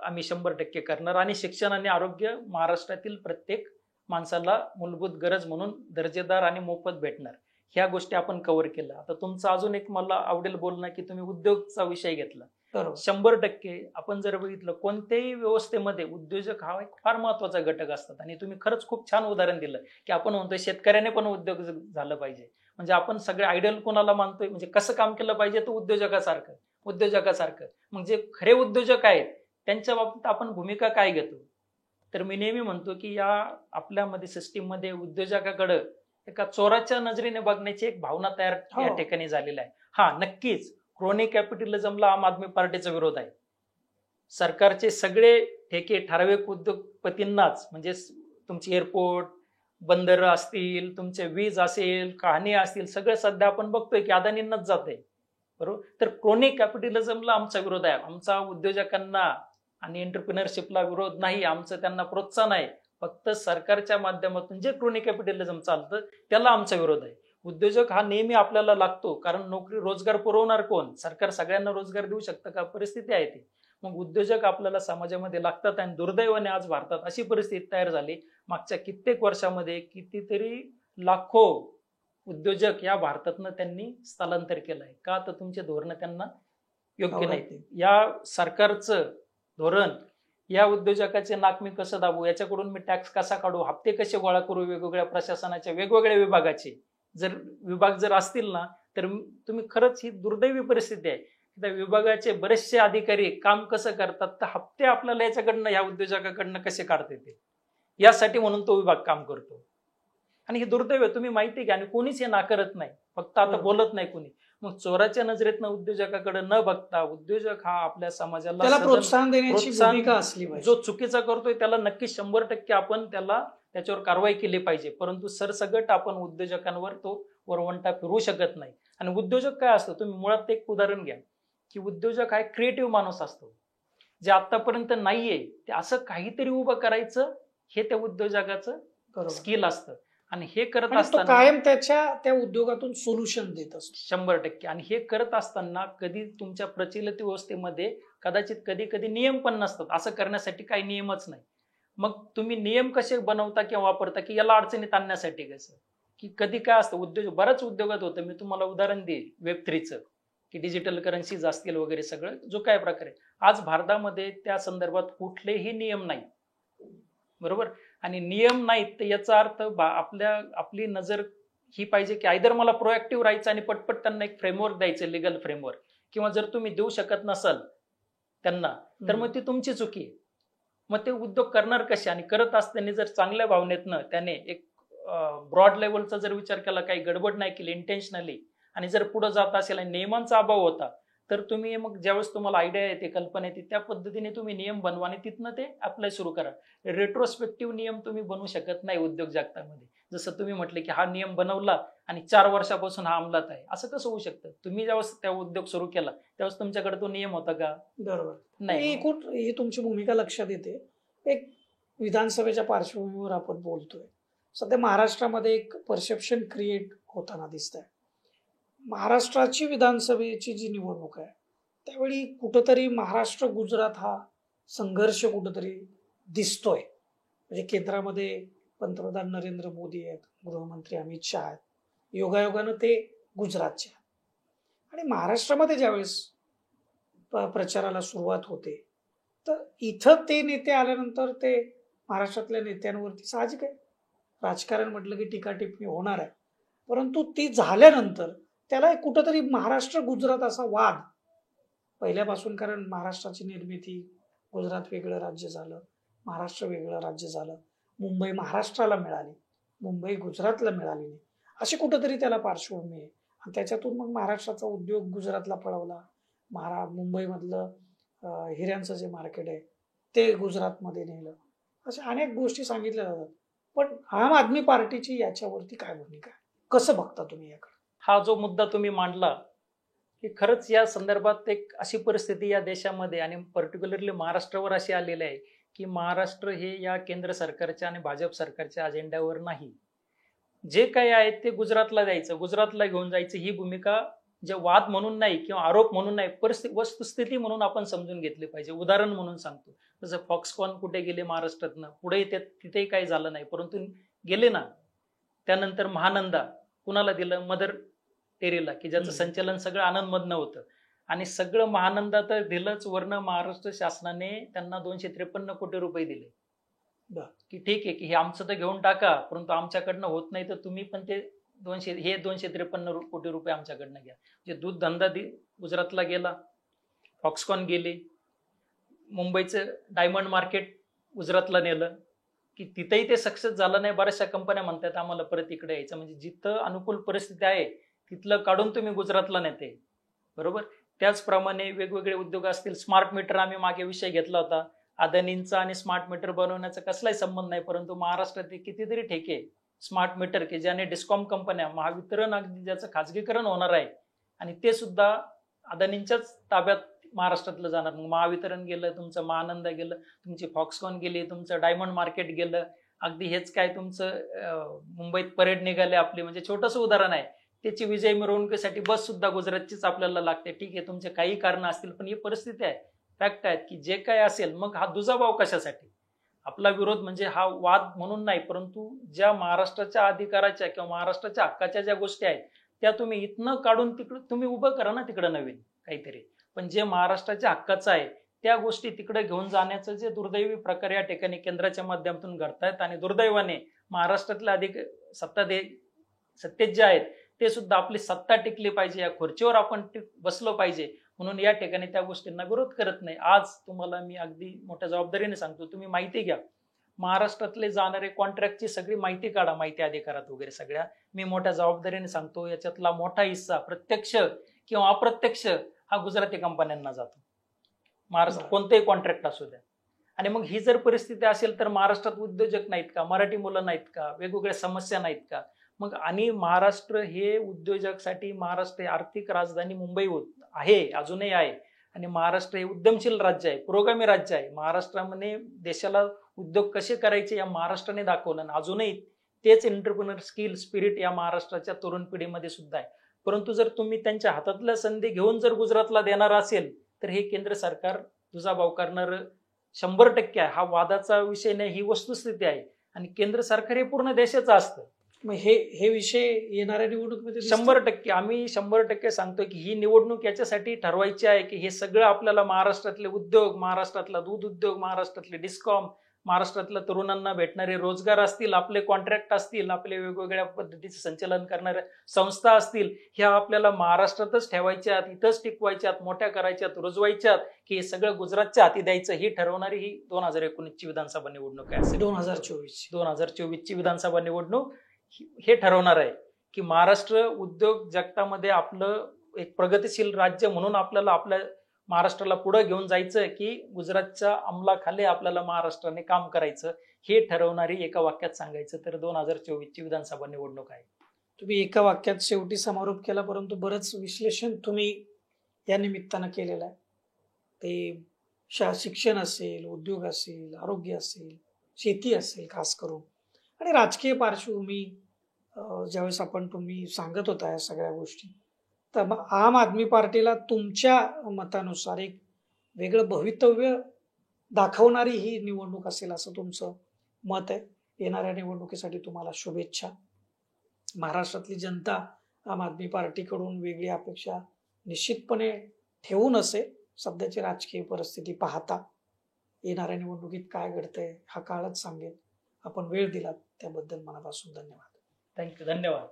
आम्ही 100% करणार. आणि शिक्षण आणि आरोग्य महाराष्ट्रातील प्रत्येक माणसाला मूलभूत गरज म्हणून दर्जेदार आणि मोफत भेटणार, ह्या गोष्टी आपण कव्हर केल्या. आता तुमचं अजून एक मला आवडेल बोलणं की तुम्ही उद्योगचा विषय घेतला. 100% आपण जर बघितलं कोणत्याही व्यवस्थेमध्ये उद्योजक हा एक फार महत्वाचा घटक असतात. आणि तुम्ही खरंच खूप छान उदाहरण दिलं की आपण म्हणतोय शेतकऱ्याने पण उद्योग झालं पाहिजे. म्हणजे आपण सगळे आयडियल कोणाला मानतोय, म्हणजे कसं काम केलं पाहिजे तर उद्योजकासारखं. मग जे खरे उद्योजक आहेत त्यांच्या बाबतीत आपण भूमिका काय घेतो? तर मी नेहमी म्हणतो की या आपल्यामध्ये सिस्टीममध्ये उद्योजकाकडं एका चोराच्या नजरेने बघण्याची एक भावना तयार या हो. ठिकाणी झालेली आहे. हा, नक्कीच क्रोनी कॅपिटलिझमला आम आदमी पार्टीचा विरोध आहे. सरकारचे सगळे ठेके ठराविक उद्योगपतींनाच, म्हणजे तुमचे एअरपोर्ट, बंदर असतील, तुमचे वीज असेल, कहाणी असतील, सगळं सध्या आपण बघतोय की अदानींनाच जाते, बरोबर. तर क्रोनी कॅपिटलिझमला आमचा विरोध आहे. आमचा उद्योजकांना आणि एंटरप्रिनरशिपला विरोध नाही, आमचं त्यांना प्रोत्साहन आहे. फक्त सरकारच्या माध्यमातून जे क्रोनी कॅपिटलिझम चालतं त्याला आमचा विरोध आहे. उद्योजक हा नेहमी आपल्याला लागतो, कारण नोकरी रोजगार पुरवणार कोण? सरकार सगळ्यांना रोजगार देऊ शकतं का? परिस्थिती आहे ती. मग उद्योजक आपल्याला समाजामध्ये लागतात. आणि दुर्दैवाने आज भारतात अशी परिस्थिती तयार झाली, मागच्या कित्येक वर्षामध्ये कितीतरी लाखो उद्योजक या भारतातनं त्यांनी स्थलांतर केलंय. का? तर तुमचे धोरण त्यांना योग्य नाही. या सरकारचं धोरण, या उद्योजकाचे नाक मी कसं दाबू, याच्याकडून मी टॅक्स कसा काढू, हप्ते कसे गोळा करू, वेगवेगळ्या प्रशासनाच्या वेगवेगळ्या विभागाचे विभाग जर असतील ना, तर तुम्ही खरंच ही दुर्दैवी परिस्थिती आहे. त्या विभागाचे बरेचसे अधिकारी काम कसं करतात, तर हप्ते आपल्याला याच्याकडनं, ह्या उद्योजकाकडनं कसे काढता येते, यासाठी म्हणून तो विभाग काम करतो. आणि हे दुर्दैव आहे, तुम्ही माहिती घ्या. आणि कोणीच हे नाकारत नाही, फक्त आता बोलत नाही कोणी. मग चोराच्या नजरेतनं उद्योजकाकडे न बघता, उद्योजक हा आपल्या समाजाला त्याला प्रोत्साहन देण्याची भूमिका असली पाहिजे. जो चुकीचा करतोय त्याला नक्की 100% आपण त्याच्यावर कारवाई केली पाहिजे. परंतु सरसगट आपण उद्योजकांवर तो वरवंटा फिरवू शकत नाही. आणि उद्योजक काय असतो, तुम्ही मुळात एक उदाहरण घ्या की उद्योजक हा एक क्रिएटिव्ह माणूस असतो, जे आतापर्यंत नाहीये ते असं काहीतरी उभं करायचं, हे त्या उद्योजकाचं स्किल असतं. आणि हे करत असताना कायम त्या उद्योगातून सोल्युशन देत असतो 100%. आणि हे करत असताना कधी तुमच्या प्रचलित व्यवस्थेमध्ये कदाचित कधी नियम पण नसतात. असं करण्यासाठी काही नियमच नाही. मग तुम्ही नियम कसे बनवता किंवा वापरता की याला अडचणीत आणण्यासाठी कसं, की कधी काय असतं, बऱ्याच उद्योगात होतं. मी तुम्हाला उदाहरण देईल Web3चं, की डिजिटल करन्सीज असतील वगैरे, सगळं जो काय प्रकार आहे, आज भारतामध्ये त्या संदर्भात कुठलेही नियम नाही, बरोबर. आणि नियम नाहीत तर याचा अर्थ आपली नजर ही पाहिजे की आयदर मला प्रोएक्टिव्ह राहायचं आणि पटपट त्यांना एक फ्रेमवर्क द्यायचं, लिगल फ्रेमवर्क. किंवा जर तुम्ही देऊ शकत नसाल त्यांना, तर मग ती तुमची चुकी आहे. मग ते उद्योग करणार कसे? आणि करत असताना जर चांगल्या भावनेतनं त्याने एक ब्रॉड लेवलचा जर विचार केला, काही गडबड नाही केली इंटेन्शनली, आणि जर पुढे जात असेल आणि नियमांचा अभाव होता, तर तुम्ही मग ज्यावेळेस तुम्हाला आयडिया येते, कल्पना येते, त्या पद्धतीने तुम्ही नियम बनवा आणि तिथनं ते अप्लाय सुरू करा. रेट्रोस्पेक्टिव्ह नियम तुम्ही बनवू शकत नाही उद्योग जगतामध्ये. जसं तुम्ही म्हटले की हा नियम बनवला आणि 4 वर्षापासून हा अंमलात आहे, असं कसं होऊ शकतं? तुम्ही ज्यावेळेस त्या उद्योग सुरू केला त्यावेळेस तुमच्याकडे तो नियम होता का? बरोबर नाही. ही तुमची भूमिका लक्षात येते. एक विधानसभेच्या पार्श्वभूमीवर आपण बोलतोय. सध्या महाराष्ट्रामध्ये एक परसेप्शन क्रिएट होताना दिसत आहे. महाराष्ट्राची विधानसभेची जी निवडणूक आहे त्यावेळी कुठंतरी महाराष्ट्र गुजरात हा संघर्ष कुठंतरी दिसतोय. म्हणजे केंद्रामध्ये पंतप्रधान नरेंद्र मोदी आहेत, गृहमंत्री अमित शहा आहेत, योगायोगानं ते गुजरातचे आहेत. आणि महाराष्ट्रामध्ये ज्यावेळेस प्रचाराला सुरुवात होते तर इथं ते नेते आल्यानंतर ते महाराष्ट्रातल्या नेत्यांवरती साहजिक आहे, राजकारण म्हटलं की टीका टिप्पणी होणार आहे. परंतु ती झाल्यानंतर त्याला कुठंतरी महाराष्ट्र गुजरात असा वाद पहिल्यापासून, कारण महाराष्ट्राची निर्मिती, गुजरात वेगळं राज्य झालं, महाराष्ट्र वेगळं राज्य झालं, मुंबई महाराष्ट्राला मिळाली, मुंबई गुजरातला मिळाली नाही, अशी कुठंतरी त्याला पार्श्वभूमी आहे. आणि त्याच्यातून मग महाराष्ट्राचा उद्योग गुजरातला पळवला, मुंबईमधलं हिऱ्यांचं जे मार्केट आहे ते गुजरातमध्ये नेलं, अशा अनेक गोष्टी सांगितल्या जातात. पण आम आदमी पार्टीची याच्यावरती काय भूमिका आहे, कसं बघता तुम्ही याकडे? हा जो मुद्दा तुम्ही मांडला की खरंच या संदर्भात एक अशी परिस्थिती या देशामध्ये आणि पर्टिक्युलरली महाराष्ट्रावर अशी आलेली आहे की महाराष्ट्र हे या केंद्र सरकारच्या आणि भाजप सरकारच्या अजेंड्यावर नाही. जे काही आहे ते गुजरातला द्यायचं, गुजरातला घेऊन जायचं, ही भूमिका जे वाद म्हणून नाही किंवा आरोप म्हणून नाही, वस्तुस्थिती म्हणून आपण समजून घेतली पाहिजे. उदाहरण म्हणून सांगतो, जसं फॉक्सकॉन कुठे गेले महाराष्ट्रातनं, पुढे तिथेही काही झालं नाही, परंतु गेले ना. त्यानंतर महानंदा कुणाला दिलं? मदर टेरेला, की ज्याचं संचालन सगळं आनंदमधनं होतं. आणि सगळं महानंदा तर दिलंच, वर्ण महाराष्ट्र शासनाने त्यांना 253 कोटी रुपये दिले की ठीक आहे की हे आमचं तर घेऊन टाका, परंतु आमच्याकडनं होत नाही तर तुम्ही पण ते 253 कोटी रुपये आमच्याकडनं घ्या. जे दूध धंदा गुजरातला गेला, फॉक्सकॉन गेली, मुंबईचं डायमंड मार्केट गुजरातला नेलं, की तिथेही ते सक्सेस झालं नाही. बऱ्याचशा कंपन्या म्हणतात आम्हाला परत इकडे यायचं. म्हणजे जिथं अनुकूल परिस्थिती आहे तिथलं काढून तुम्ही गुजरातला नेते, बरोबर. त्याचप्रमाणे वेगवेगळे उद्योग असतील. स्मार्ट मीटर आम्ही मागे विषय घेतला होता. अदानींचा आणि स्मार्ट मीटर बनवण्याचा कसलाही संबंध नाही, परंतु महाराष्ट्रात कितीतरी ठेके स्मार्ट मीटर की ज्याने डिस्कॉम कंपन्या, महावितरण अगदी ज्याचं खाजगीकरण होणार आहे आणि ते सुद्धा अदानींच्याच ताब्यात महाराष्ट्रातलं जाणार. मग महावितरण गेलं, तुमचं महानंदा गेलं, तुमची फॉक्सकॉन गेली, तुमचं डायमंड मार्केट गेलं. अगदी हेच काय तुमचं मुंबईत परेड निघाले आपली, म्हणजे छोटंसं उदाहरण आहे. त्याची विजय मिरवणुकीसाठी बस सुद्धा गुजरातचीच आपल्याला लागते. ठीक आहे, तुमचे काही कारण असतील, पण ही परिस्थिती आहे, फॅक्ट आहेत की जे काय असेल. मग हा दुजाभाव कशासाठी? आपला विरोध म्हणजे हा वाद म्हणून नाही, परंतु ज्या महाराष्ट्राच्या अधिकाराच्या किंवा महाराष्ट्राच्या हक्काच्या ज्या गोष्टी आहेत त्या तुम्ही इथनं काढून तिकडं तुम्ही उभं करा ना, तिकडं नवीन काहीतरी. पण जे महाराष्ट्राच्या हक्काचं आहे त्या गोष्टी तिकडे घेऊन जाण्याचं जे दुर्दैवी प्रकार या ठिकाणी केंद्राच्या माध्यमातून घडतायत. आणि दुर्दैवाने महाराष्ट्रातल्या सत्तेत जे आहेत ते सुद्धा आपली सत्ता टिकली पाहिजे, या खुर्चीवर आपण बसलो पाहिजे म्हणून या ठिकाणी त्या गोष्टींना विरोध करत नाही. आज तुम्हाला मी अगदी मोठ्या जबाबदारीने सांगतो, तुम्ही माहिती घ्या. महाराष्ट्रातले जाणारे कॉन्ट्रॅक्टची सगळी माहिती काढा, माहिती अधिकारात वगैरे सगळ्या. मी मोठ्या जबाबदारीने सांगतो, याच्यातला मोठा हिस्सा प्रत्यक्ष किंवा अप्रत्यक्ष हा गुजराती कंपन्यांना जातो. महाराष्ट्रात कोणतेही कॉन्ट्रॅक्ट असू द्या. आणि मग ही जर परिस्थिती असेल तर महाराष्ट्रात उद्योजक नाहीत का? मराठी मुलं नाहीत का? वेगवेगळ्या समस्या नाहीत का? मग आणि महाराष्ट्र हे उद्योजकासाठी, महाराष्ट्र आर्थिक राजधानी मुंबई आहे, अजूनही आहे. आणि महाराष्ट्र हे उद्यमशील राज्य आहे, पुरोगामी राज्य आहे. महाराष्ट्रामध्ये देशाला उद्योग कसे करायचे या महाराष्ट्राने दाखवलं. आणि अजूनही तेच एंटरप्रेन्युअर स्किल स्पिरिट या महाराष्ट्राच्या तरुण पिढीमध्ये सुद्धा आहे. परंतु जर तुम्ही त्यांच्या हातातल्या संधी घेऊन जर गुजरातला देणार असेल तर हे केंद्र सरकार दुजाभाव करणार 100% आहे. हा वादाचा विषय नाही, ही वस्तुस्थिती आहे. आणि केंद्र सरकार हे पूर्ण देशाचं असतं. मग हे विषय येणाऱ्या निवडणुकीमध्ये 100% आम्ही 100% सांगतोय की ही निवडणूक याच्यासाठी ठरवायची आहे की हे सगळं आपल्याला महाराष्ट्रातले उद्योग, महाराष्ट्रातला दूध उद्योग, महाराष्ट्रातले डिस्कॉम, महाराष्ट्रातल्या तरुणांना भेटणारे रोजगार असतील, आपले कॉन्ट्रॅक्ट असतील, आपले वेगवेगळ्या पद्धतीचे संचालन करणाऱ्या संस्था असतील, ह्या आपल्याला महाराष्ट्रातच ठेवायच्यात, इथंच टिकवायच्यात, मोठ्या करायच्यात, रुजवायच्यात की हे सगळं गुजरातच्या हाती द्यायचं, ही ठरवणारी ही 2019ची विधानसभा निवडणूक आहे. 2024ची विधानसभा निवडणूक हे ठरवणार आहे की महाराष्ट्र उद्योग जगतामध्ये आपलं एक प्रगतिशील राज्य म्हणून आपल्याला आपल्या महाराष्ट्राला पुढे घेऊन जायचं की गुजरातच्या अंमलाखाली आपल्याला महाराष्ट्राने काम करायचं, हे ठरवणारी एका वाक्यात सांगायचं तर 2024ची विधानसभा निवडणूक आहे. तुम्ही एका वाक्यात शेवटी समारोप केला, परंतु बरंच विश्लेषण तुम्ही या निमित्तानं केलेलं आहे. ते शिक्षण असेल, उद्योग असेल, आरोग्य असेल, शेती असेल खास करून, आणि राजकीय पार्श्वभूमी ज्यावेळेस तुम्ही सांगत होता या सगळ्या गोष्टी, तर मग आम आदमी पार्टीला तुमच्या मतानुसार एक वेगळं भवितव्य दाखवणारी ही निवडणूक असेल असं तुमचं मत आहे. येणाऱ्या निवडणुकीसाठी तुम्हाला शुभेच्छा. महाराष्ट्रातली जनता आम आदमी पार्टीकडून वेगळी अपेक्षा निश्चितपणे ठेवून असेल. सध्याची राजकीय परिस्थिती पाहता येणाऱ्या निवडणुकीत काय घडतंय हा काळच सांगेल. आपण वेळ दिलात त्याबद्दल मनापासून धन्यवाद. थँक्यू, धन्यवाद.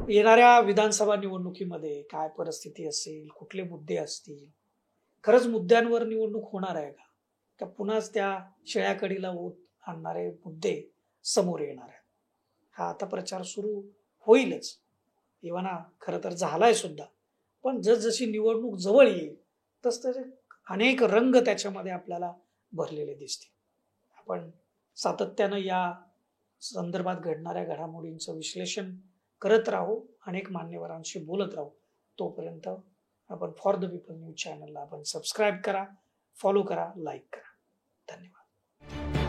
येणाऱ्या विधानसभा निवडणुकीमध्ये काय परिस्थिती असेल, कुठले मुद्दे असतील, खरंच मुद्द्यांवर निवडणूक होणार आहे का पुन्हाच त्या शेळ्या कढीला ऊत आणणारे मुद्दे समोर येणार आहेत? हा आता प्रचार सुरू होईलच, इव्हन खरं तर झालाय सुद्धा. पण जसजशी निवडणूक जवळ येईल तसतसे अनेक रंग त्याच्यामध्ये आपल्याला भरलेले दिसतील. आपण सातत्यानं या संदर्भात घडणाऱ्या घडामोडींचं विश्लेषण करत राहू, अनेक मान्यवरांशी बोलत राहू. तोपर्यंत आपण फॉर द पीपल न्यूज चॅनलला आपण सबस्क्राईब करा, फॉलो करा, लाईक करा. धन्यवाद.